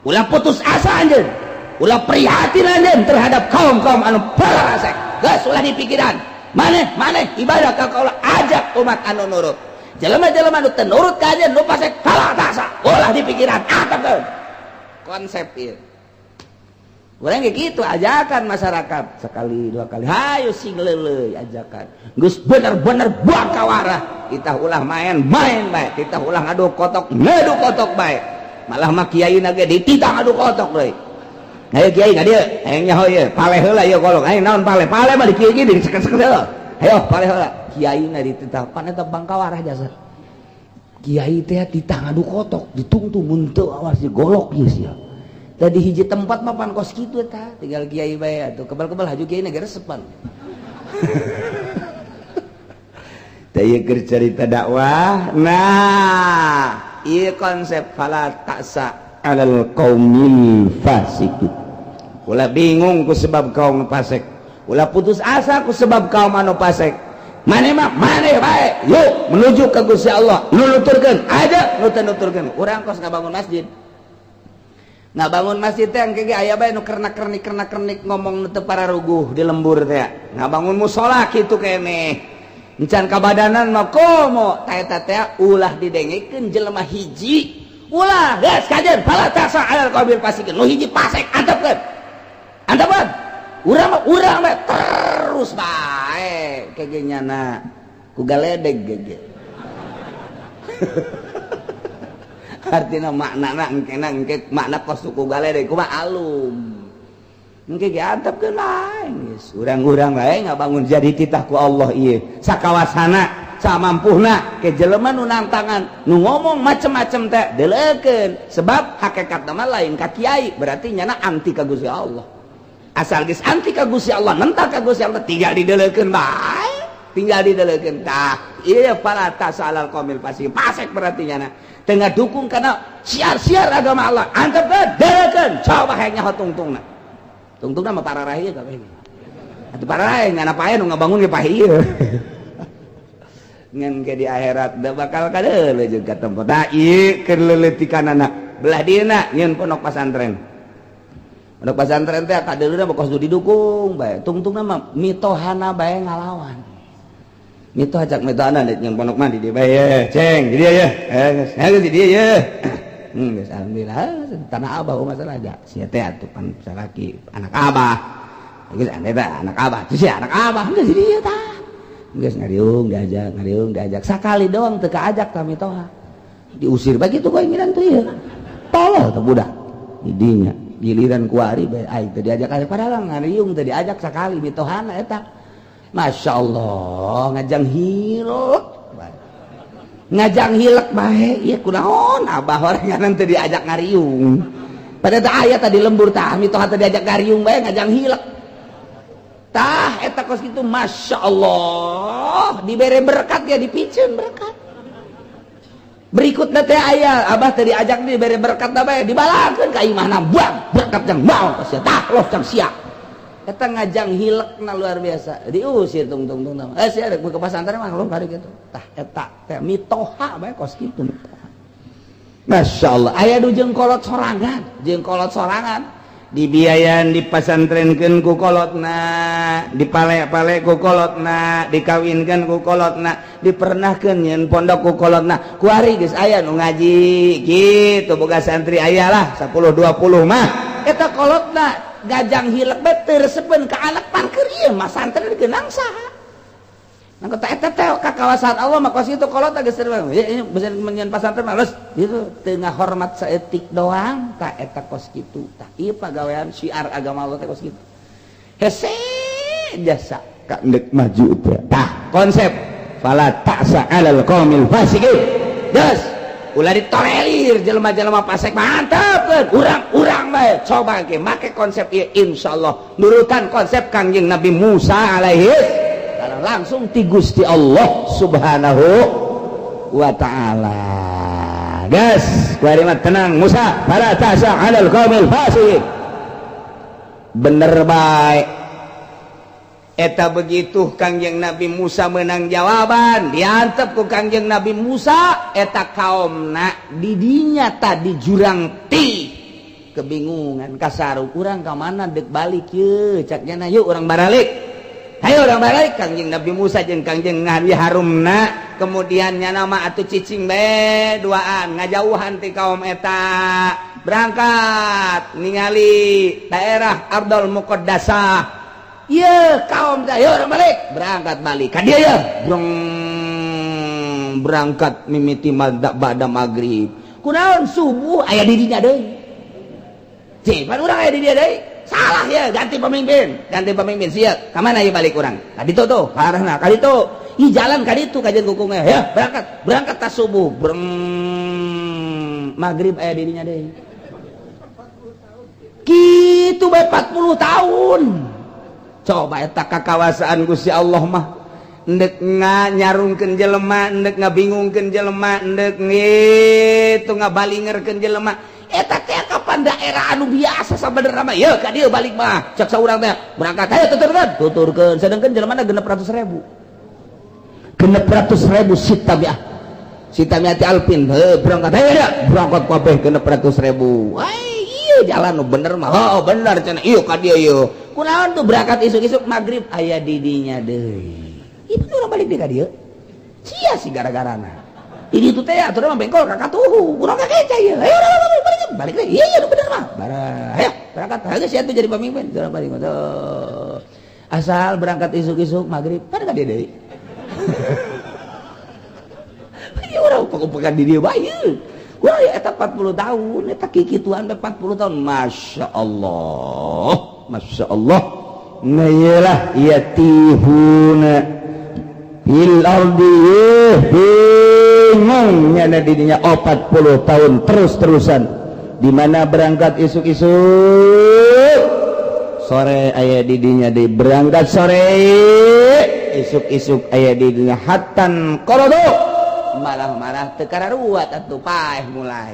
ulah putus asa anjeun ulah prihatin anjeun terhadap kaum-kaum anu parasek geus ulah dipikiran maneh ibadah ka kaulah ajak umat anu nurut jelema-jelema anu teu nurut ka anjeun nu pasek fala ta'sa ulah dipikiran atakeun konsep ieu urang ge kitu ajakan masyarakat sekali dua kali hayu sing leuleuy ajakan geus bener-bener buang kawarah kita ulah main bae kita ulah ngadu kotok bae malah mah kiai na ge dititang adu kotok deui ayo kiai ka dieu hayang nyaho ieu paleh heula ieu kolong hayang naon paleh mah di kieu ge diseket-seket heula ayo paleh heula kiai na dititang pan eta bangkawarah jasa kiai teh ditang adu kotok ditungtung mun teu awas golok ieu sia tadi hiji tempat mah pan kos kitu eta tinggal kiai bae atuh kebal-kebal haju kiai na ge resepan teh ieu keur carita dakwah nah ieu konsep fala ta'sa 'alal qaumil fasikin ulah bingung ku sebab kaum fasik ulah putus asa ku sebab kaum anu fasik maneh bae yuk menuju ka Gusti Allah nuturkeun aja nu teu nuturkeun urang kos ngabangun masjid teh engke ge aya bae nu kernak-kernik ngomong nu teu pararuguh di lembur teh ngabangun mushola kitu keneh encan kabadanan mah komo eta teh ulah didengikeun jelema hiji ulah geus kajen fala ta'sa 'alal qaumil fasikin nu hiji pasek antepkeun urang terus bae kegenyana ku galedeg gege artina maknana engke makna kos ku galedeg kumaha alum engke ge antepkeun bae geus urang-urang bae ngabangun jadi titah ku Allah ieu sakawasana samampuna ke jelema nu nantangan nu ngomong macem-macem teh deuleukeun sebab hakikatna mah lain ka kiai berarti nyana anti ka Gusti Allah asal geus anti ka Gusti Allah nentak ka Gusti Allah tinggal dideuleukeun bae tinggal dideuleukeun tah ieu fala tasalal qaumil fasik fasik berarti nyana teu ngadukung kana siar-siar agama Allah antep deuleukeun coba hayang nyaho tungtungna mah pararah ieu kabeh atuh pararah ngana pae nu ngabangun ge pahieu ngan ke di akhirat da bakal kadeuleu jeung ka tempat da ieu keur leuletikanana belah dieuna nyeun pondok pesantren teh kadeuleuna bakos didukung bae tungtungna mah mitohana bae ngalawan mitoh acak mitohana nyeun pondok mah di dieu bae ceng di dieu ye geus di dieu ye geus alhamdulillah tanah abah masalah aja sia teh atuh pan salaki anak abah geus ande teh anak abah teh sia anak abah geus di dieu tah geus ngariung diajak sakali doang teu kaajak ka mitoha diusir begitu keinginan teh ieu tolol teh budak di dinya giliran kuari bae aing teh diajak padahal ngariung teh diajak sakali mitohana eta masyaallah ngajang hilek bae ieu kunaon abah oranganan teh diajak ngariung pada teh aya tadi lembur tah mitoha teh diajak ngariung bae ngajang hilek tah eta kos kitu masyaallah dibere berkat ya dipicen berkat berikutna teh aya abah teh diajak dibere berkat da bae dibalakeun ka imahna buang berkat jang mau sia tah loh jang sia eta ngajang hilekna luar biasa diusir tung sia ke pesantren mah loh bari kitu tah eta teh mitoha bae kos kitu masyaallah aya nu jeung kolot sorangan dibiayan dipasantrenkeun ku kolotna dipale-pale ku kolotna dikawinkeun ku kolotna dipernahkeun nyeun pondok ku kolotna kuari geus aya nu ngaji kitu boga santri aya lah 10 20 mah eta kolotna gajang hilek bae teu resepeun ka anak parkeur ieu mah santri geunang saha nang eta teh ka kawasan Allah mah kos itu kolot geus ieu besan menyeun pasantren mah geus itu teu ngahormat saeutik doang tah eta kos kitu tah ieu pagawean syiar agama Allah teh kos kitu hese jasa ka endek maju teh tah konsep fala ta'sa 'alal qaumil fasiqin geus ulah ditolerir jelema-jelema fasik mantap urang bae coba ge make konsep ieu insyaallah nurutan konsep Kangjeng Nabi Musa alaihi langsung ti Gusti Allah subhanahu wa ta'ala gas kuarimat tenang Musa fala ta'sa 'alal qaumil fasiqin bener bae eta begitu Kangjeng Nabi Musa menang jawaban diantep ku Kangjeng Nabi Musa eta kaumna didinya tadi jurang ti kebingungan kasaruk urang ka mana dek balik ye caknya yuk urang baralik hayo orang balik Kangjeng Nabi Musa jeung Kangjeng Nabi Harumna kemudiannya nama atuh cicing bae duaan ngajauhan ti kaum eta berangkat ningali daerah Ardul Muqaddasah ieu kaum teh hayo orang balik berangkat balik ka dieu ya berangkat mimiti ba'da maghrib kunaon subuh aya di dinya deui cing pan urang aya di dia deui salah ya ganti pemimpin siap kemana ya balik kurang kaditu tuh karena kaditu jalan kaditu kajian kukungnya ya berangkat tas subuh maghrib aya dirinya deh gitu bae 40 tahun coba eta kakawasaan Gusti Allah mah endek nyarungkeun jelema endek ngabingungkeun jelema endek ngitu ngabalingerkeun jelema eta teh kapan daerah anu biasa sabenerna mah yeuh ka dieu balik mah cek saurang teh berangkat hayu tuturkeun sedengkeun jelemana 600.000 sitamiati alpin berangkat hayu berangkat kabeh 600.000 wah ieu jalan nu bener mah bener cenah ieu ka dieu ieu kunaon tuh berangkat isuk-isuk maghrib aya di dinya deui ieu urang balik deui ka dieu sia si gara-garana ini itu teh aturan mah bengkol kakak tuh kurang kakek aja ya ayo balik lagi iya bener mah barah berangkat geus atuh jadi pamimpin asal berangkat isuk-isuk maghrib kan ka deui ieu urang pekan di dieu bae wah eta 40 tahun eta kikituan 40 tahun Masya Allah ngayalah yatihuna fil ardi bingung nyana didinya 40 tahun terus-terusan di mana berangkat isuk-isuk sore aya didinya di berangkat sore isuk-isuk aya didinya hatan qorodo malah teu kararuat atuh paeh mulai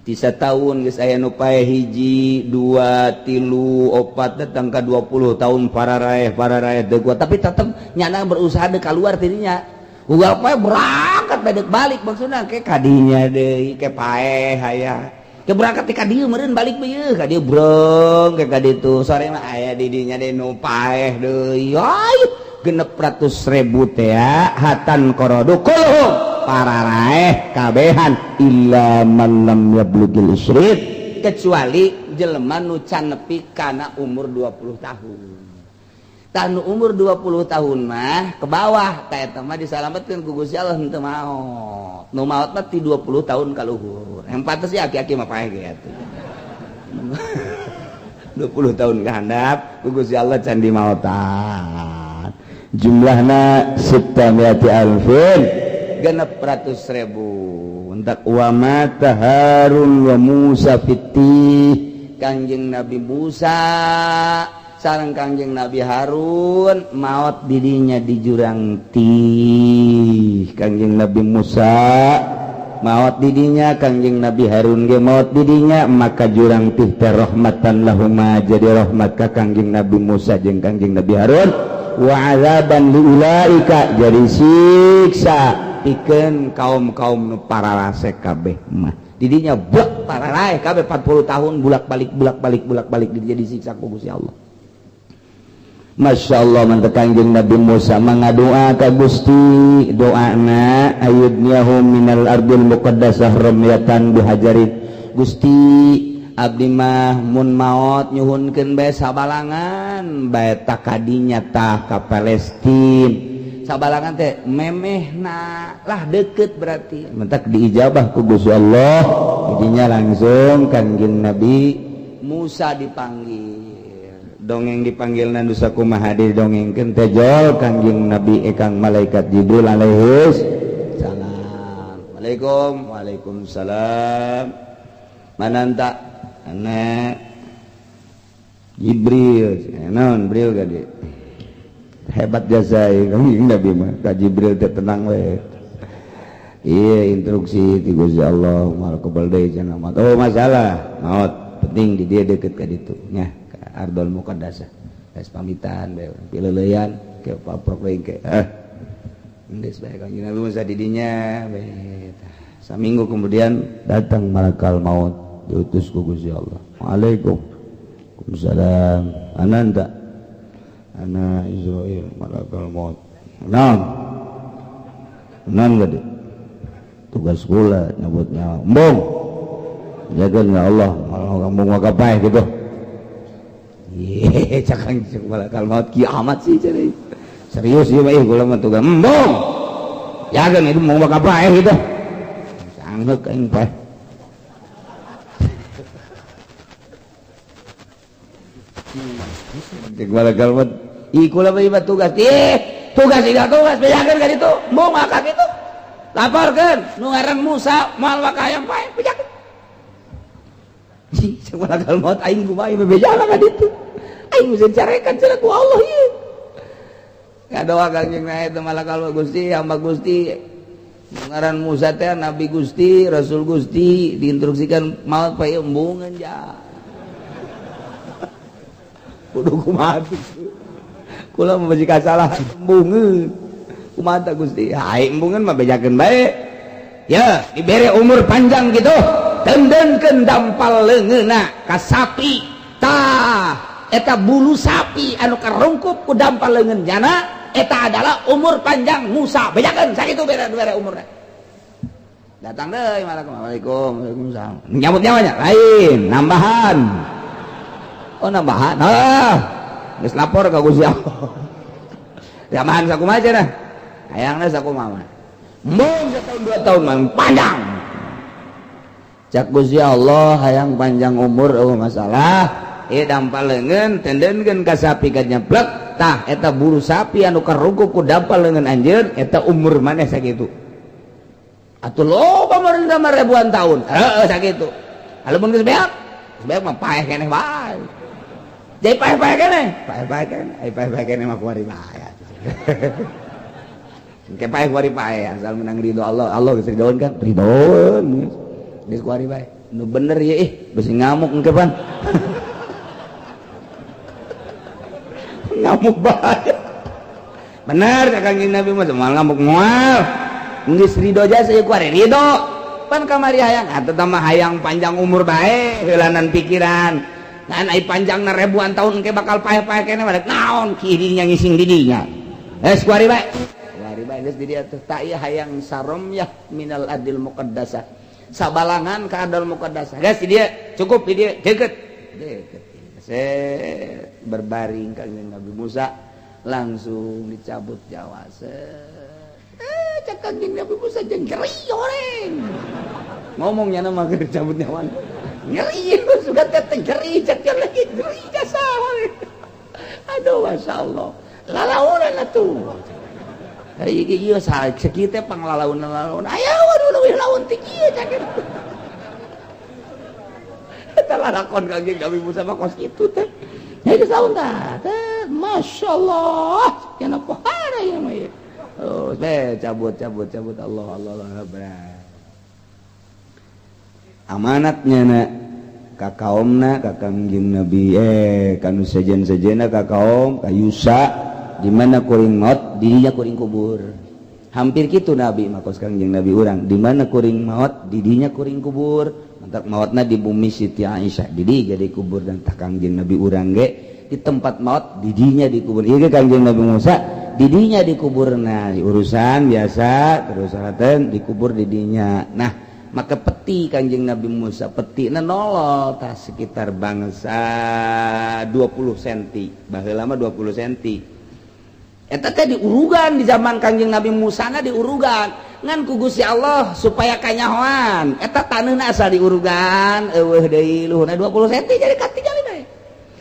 tisa tahun geus aya nu paeh 1 2 3 4 datang ka 20 tahun para raeh teu kuat tapi tetep nyana berusaha deuk kaluar tidinya ugal paeh berangkat bedek balik maksudna ke kadinya deui ke paeh aya ke berangkat ka dieu meureun balik beuh ka dieu breng ke ka ditu sore mah aya di dinya deui nu paeh deui genep ratus ribu teh ya hatan qorodo kulhum para raeh kabehan illa man lam yablugil isrid kecuali jelema nu can nepi kana umur 20 tahun tanu umur 20 tahun mah ke bawah ta eta mah disalametkeun ku Gusti Allah henteu maot nu maot mah ti 20 tahun ka luhur yang pantes ya aki-aki mah paeh ge atuh 20 tahun ka handap ku Gusti Allah can dimaotan jumlahna 600.000 genep ratus ribu untuk wama Harun wa Musa fitih Kangjeng Nabi Musa sareng Kangjeng Nabi Harun maot didinya di jurang tih Kangjeng Nabi Musa maot didinya Kangjeng Nabi Harun ge maot didinya maka jurang tih teh rahmatan lahuma jadi rahmat ka Kangjeng Nabi Musa jeung Kangjeng Nabi Harun wa azaban liulaika jadi siksa pikeun kaum-kaum nu pararase kabeh mah didinya blek pararae kabeh 40 tahun bulak-balik jadi siksa ku Gusti Allah. Masya Allah mantep Kangjeng Nabi Musa mangadoa ka Gusti doana ayyudniyahum minal ardil muqaddasah ramyatan bihajarit Gusti abdi mah mun maot nyuhunkeun bae sabalangan bae takadinya tah ka Palestina sabalangan teh memehna lah deket berarti mentak diijabah ku Gusti Allah jadinya langsung Kangjeng Nabi Musa dipanggil dongeng dipanggilna nu sakumaha didongengkeun teh jol Kangjeng Nabi ekang malaikat Jibril alaihi salam. Waalaikumsalam mananta anak Jibril naon Jibril gade hebat jasa Kangjeng Nabi mah ka Jibril teh tenang we iya instruksi ti Gusti Allah mal kebal deui cenah mah oh masalah maot penting di dia deket ka ditu nya ka ardul muqaddasah geus pamitan bae pileuleyan ke paprok deui ke geus bae Kangjeng Nabi Musa di dinya bae saminggu kemudian datang malakal maut diutus ku Gusti Allah. Waalaikumsalam. Ananda ana Israil malakal maut. Naon gede. Tugas kula nyebutnya embung. Jagain ya Allah, kalau kamu mau kapai gitu. Iya, cakang malakal maut kiamat sih jadi. Serius ya bae kula mah tugas embung. Jagain itu mau kapai gitu. Sanggeuk aing pae. Cek malakal maut ikula bae tugas tugas bejakeun ka ditu embung maka kitu laporkeun nu ngaran Musa moal wakayang pae bejakeun cek malakal maut aing kumaha bebejana ka ditu aing bisa carekan cenah ku Allah ieu ngadoa Kangjeng eta malakal maut Gusti hamba Gusti ngaran Musa teh nabi Gusti rasul Gusti diinstruksikan maot pae embungan ja kudu kumaha kula memberi kasalah embungeun kumaha tah Gusti hae embungeun mah bejakeun bae ya dibere umur panjang gitu tendeunkeun dampal leungeunna ka sapi tah eta bulu sapi anu karungkup ku dampal leungeun jana eta adalah umur panjang Musa bejakeun sakitu bere umurna Datang deh, Waalaikumsalam. Waalaikumsalam. Nyambut nyawanya lain, nambahan. Oh nambahan. Geus lapor ka Gusti Allah. Jamahan sakumaha cenah? Hayangna sakumaha? Mun setahun 2 tahun mah panjang. Cak Gusti Allah hayang panjang umur masalah. Dampal leungeun tendeunkeun ka sapi ka nyeplek. Tah eta bulu sapi anu karungkuk ku dampal leungeun anjeun eta umur maneh sakitu. Atuh loba merendah mah ribuan tahun. Heeh sakitu. Lamun geus beak mah paeh keneh bae. Jadi paeh-paeh keneh. Paeh-paeh keneh. Ai paeh-paeh keneh mah kuari bae. Engke paeh kuari paeh asal menang ridho Allah. Allah geus ridhoeun kan? Ridhoeun. Geus kuari bae. Nu bener ieu beusi ngamuk engke pan. Ngamuk bae. Bener cak Kangjeng Nabi mah moal ngamuk moal. Geus ridho jasa ieu kuari ridho. Pan kamari hayang atuh mah hayang panjang umur bae heulanan pikiran. Ngan ai panjangna ribuan tahun engke bakal paeh-paeh keneh balik naon kidinya ngising didinya. Geus kuari bae. Kuari bae geus di dieu teh ta ieu hayang saromyah minal adil muqaddasah. Sabalangan ka adil muqaddasah. Geus di dieu cukup di dieu deukeut. Berbaring Kangjeng Nabi Musa langsung dicabut nyawa. Cak Kangjeng Nabi Musa jeung geri oreng. Ngomongnya nama dicabut nyawa. Ngeri sudah teteh geri cak lagi geri jasa. Aduh masyaallah. Lalaunan atuh. Hari ieu sakieu teh panglalaun. Aya waduh leuwih laun ti kieu cak. Eta lalakon Kangjeng Nabi Musa mah kos kitu teh. Ya geus laun tah. Masyaallah. Cenah pohara ya mah ieu. Oh, cabut Allah berat. Amanatnya nak ka kaumna ka Kangjeng Nabi kanu sejen-sejena ka kaum ka Yusa di mana kuring maut dirinya kuring kubur. Hampir kitu Nabi makos Kangjeng Nabi urang di mana kuring maut didinya kuring kubur. Mantap mautna di bumi Siti Aisyah didi jadi kubur dan tak Kangjeng Nabi urang ge di tempat maut didinya dikubur. Ieu Kangjeng Nabi Musa didinya dikubur. Nah urusan biasa terus raten dikubur didinya. Nah maka peti Kangjeng Nabi Musa peti nolol tah sekitar bangsa 20 cm baheula mah 20 cm eta teh diurugan di zaman Kangjeng Nabi Musa na diurugan ngan ku Gusti Allah supaya kanyahoan eta taneuna asal diurugan eueuh deui luhurna 20 cm jadi katingali bae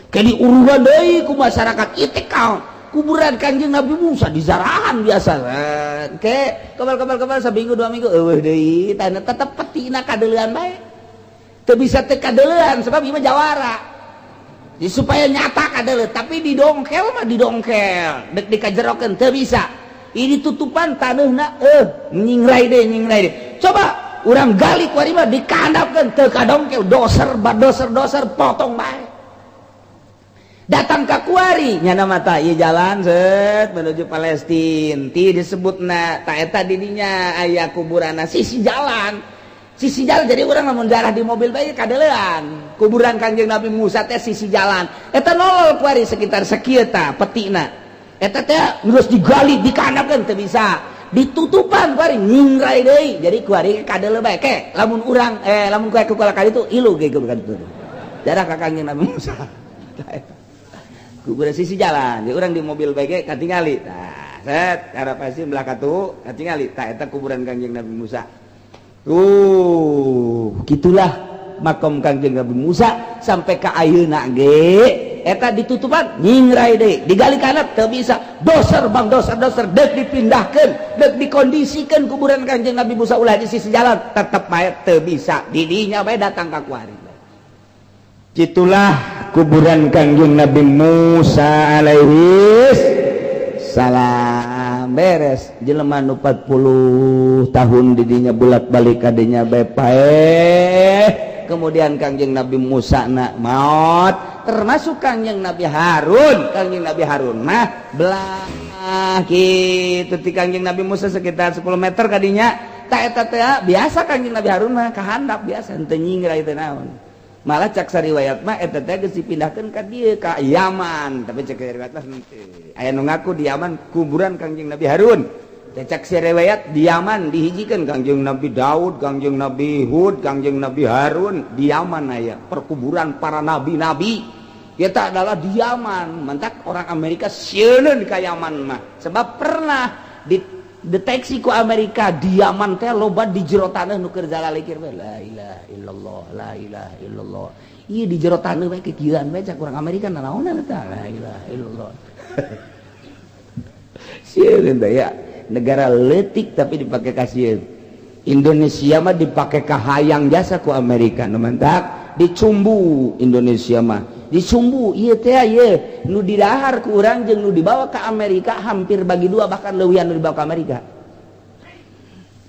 ke diurugan deui ku masyarakat itikal kuburan Kangjeng Nabi Musa di zarahan biasa ke kebal seminggu 2 minggu eueuh deui tana tetep petina kadeuleuan bae teu bisa teh kadeuleuan sebab ieu mah jawara jadi supaya nyata kadeuleuh tapi didongkel mah didongkel dek dikajerokeun teu bisa ini tutupan taneuhna nyingrai deh coba urang gali kuari mah dikandapkeun teu kadongkel doser potong bae datang ke kuari nyana mata ieu jalan set menuju Palestina ti disebutna ta eta didinya aya kuburanna sisi jalan jadi urang lamun darah di mobil bae kadeuleuan kuburan Kangjeng Nabi Musa teh sisi jalan eta nolol kuari sekitar sakieu ta petina eta teh geus digali dikandapkeun teu bisa ditutupan kuari nyingrai deui jadi kuari kadeuleuh bae ke lamun urang lamun kuari kukala kali itu ilu ge kuburan itu darah ka Kangjeng Nabi Musa kuburan sisi jalan jadi orang di mobil baik katingali tah set cara pasti belah katu katingali tah eta kuburan Kangjeng Nabi Musa gitulah makom Kangjeng Nabi Musa sampai ka ayeuna ge eta ditutupan nyingrai deui digali kana teu bisa doser dek dipindahkeun dek dikondisikeun kuburan Kangjeng Nabi Musa ulah di sisi jalan tetep bae teu bisa didinya bae datang ka kuari gitulah kuburan Kangjeng Nabi Musa alaihi salam beres jelema nu 40 tahun didinya bulat balik kadinya bae paeh kemudian Kangjeng Nabi Musa na maut termasuk Kangjeng Nabi Harun mah belah kitu ti Kangjeng Nabi Musa sekitar 10 meter kadinya ta eta teh biasa Kangjeng Nabi Harun mah kahandap biasa henteu nyingrai teh naon malah cak sariwayat mah eta teh geus dipindahkeun ka dieu ka Yaman tapi cek riwayat mah henteu aya nu ngaku di Yaman kuburan Kangjeng Nabi Harun cek si riwayat di Yaman dihijikeun Kangjeng Nabi Daud, Kangjeng Nabi Hud, Kangjeng Nabi Harun di Yaman aya perkuburan para nabi-nabi. Eta adalah di Yaman. Mantak orang Amerika sieun ka Yaman mah. Sebab pernah dideteksi ku Amerika di Yaman teh loba di jero taneuh nu keur jalalikir we. La ilaha illallah, la ilaha illallah. Ieu di jero taneuh we kekieuan we cak urang Amerika nanaonan eta. La ilaha illallah. Sieun teh ya. Negara letik tapi dipakai kasieun. Indonesia mah dipakai kahayang jasa ku Amerika. Nu mantak dicumbu Indonesia mah. Dicumbu ieu teh ieu nu didahar ku urang jeung nu dibawa ka Amerika hampir bagi dua bahkan leuwihan nu dibawa ka Amerika.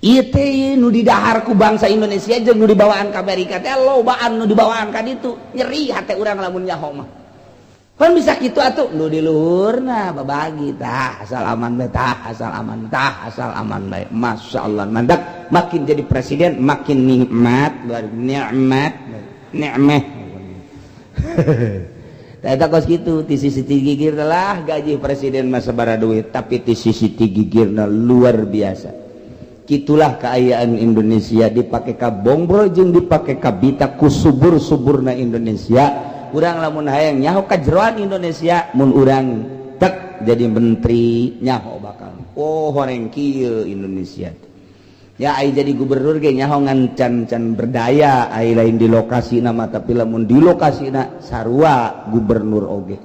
Ieu teh nu didahar ku bangsa Indonesia jeung nu dibawaan ka Amerika teh lobaan nu dibawaan ka ditu. Nyeri hate urang lamun nyaho mah. Pan bisa kitu atuh nu di luhurna babagi tah asal aman bae tah asal aman tah asal aman bae. Masyaallah mandak makin jadi presiden makin nikmat luar nikmat nikmat. Eta kos kitu ti sisi gigirna lah gaji presiden mah sabaraha duit tapi ti sisi gigirna luar biasa. Kitulah keayaan Indonesia dipake ka bongbro jeung dipake ka bita ku subur-suburna Indonesia. Urang lamun hayang nyaho ka jeroan Indonesia mun urang tek jadi menteri nyaho bakal oh horeng kieu Indonesia ya ai jadi gubernur ge nyaho ngan can berdaya ai lain di lokasi nama tapi lamun di lokasina sarua gubernur oge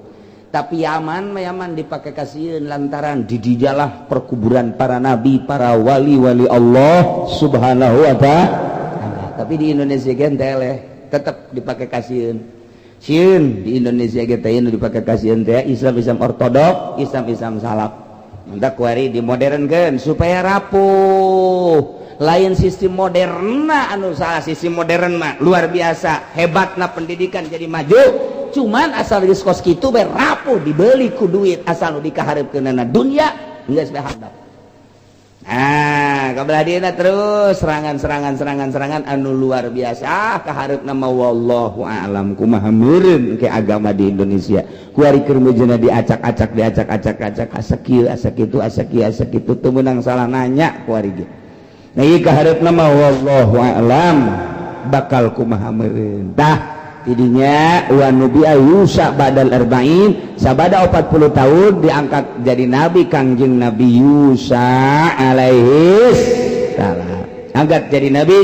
tapi Yaman mah Yaman dipake kasieun lantaran di dijalah perkuburan para nabi para wali-wali Allah subhanahu wa ta'ala tapi di Indonesia ge teh tetep dipake kasieun sieun di Indonesia kita ini dipakai kasieun teh Islam ortodok, Islam salaf. Mentak kuari dimodernkeun supaya rapuh. Lain sistem moderna anu salah sistem modern mah luar biasa hebatna pendidikan jadi maju. Cuman asal geus kos kitu bae rapuh dibeli ku duit asal nu dikaharepkeunana dunya geus bae handap. Nah, kabelah dina terus serangan anu luar biasa kaharep nama wallahu a'lam kumaha meureun ke agama di Indonesia. Kuari keur meujeuna diacak-acak asa kieu asa kitu teu meunang salah nanya kuari ge. Nah ieu kaharep nama wallahu a'lam bakal kumaha meureun. Tah tidinya wa nabi Yusa badal arba'in sabada 40 tahun diangkat jadi nabi Kangjeng Nabi Yusa alaihi salam angkat jadi nabi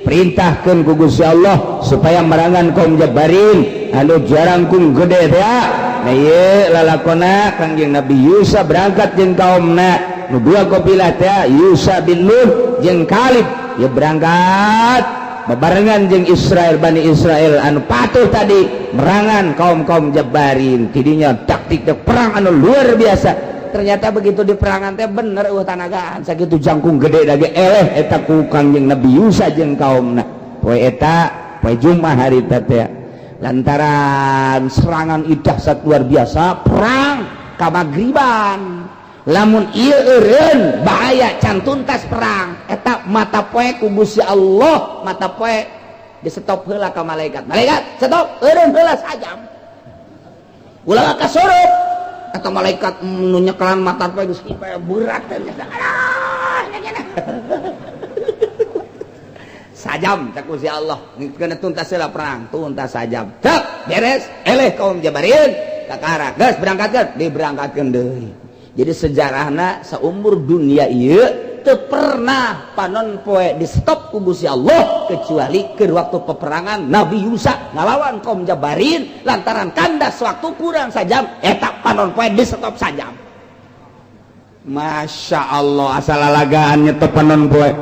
perintahkeun ku Gusti Allah supaya merangan kaum Jabarin anu jarangkung gede teh nah ieu lalakonna Kangjeng Nabi Yusa berangkat jeung kaumna nu dua kabilah teh Yusa bin Nun jeung Kalib ieu berangkat bebarengan jeung Israel Bani Israel anu patuh tadi merangan kaum Jabarin tidinya taktik perang anu luar biasa ternyata begitu di perangan teh bener tanagaan sakitu jangkung gede dage eleh eta ku Kangjeng Nabi Yusa jeung kaumna poe eta poe Jumat hari teh lantaran serangan dahsyat luar biasa perang ka magriban lamun ieu eureun bahaya can tuntas perang eta mata poe ku Gusti Allah mata poe disetop heula ka malaikat stop eureun heula sajam ulah kasorot eta malaikat nu nyekelan mata poe geus berat sajam tak Gusti Allah kena tuntas heula perang tuntas sajam cek beres eleh kaum Jabarin kakara geus berangkatkeun diberangkatkeun deui. Jadi sejarahna seumur dunia ieu teu pernah panon poe di stop ku Gusti Allah kecuali ke waktu peperangan Nabi Yusa ngalawan kaum Jabarin lantaran kandas waktu kurang sajam eta panon poe di stop sajam. Masya Allah asal alagaan nyetop panon poe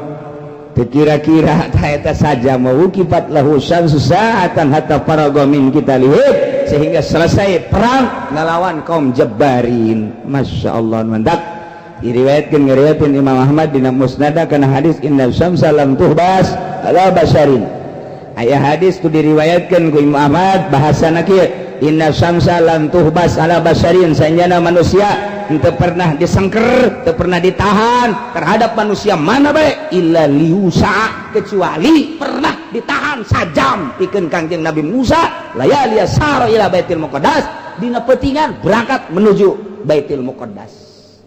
kira-kira eta sajam wukibat lahu syamsu sa'atan hatta faraga min qitalihim sehingga selesai perang ngalawan kaum Jabarin. Masya Allah mandak diriwayatkan Imam Ahmad dina musnada kana hadis inna syamsa lam tuhbas ala basharin aya hadis tu diriwayatkan ku Imam Ahmad bahasana kieu inna syamsa lam tuhbas ala basharin sanjana manusia teu pernah disengker teu pernah ditahan terhadap manusia mana bae illa liusa kecuali pernah ditahan sajam pikeun Kangjeng Nabi Musa layali asara ila Baitul Muqaddas dina peutingan berangkat menuju Baitul Muqaddas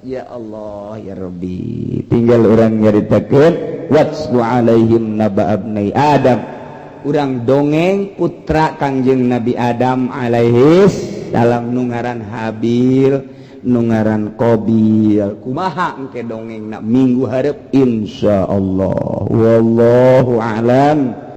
Ya Allah ya Rabbi, tinggal orang nyaritakeun watslu alaihim naba abnai Adam, urang dongeng putra Kangjeng Nabi Adam alaihis dalam nungaran Habil nungaran Qabil. Kumaha engke dongengna minggu hareup insyaallah. Wallahu a'lam.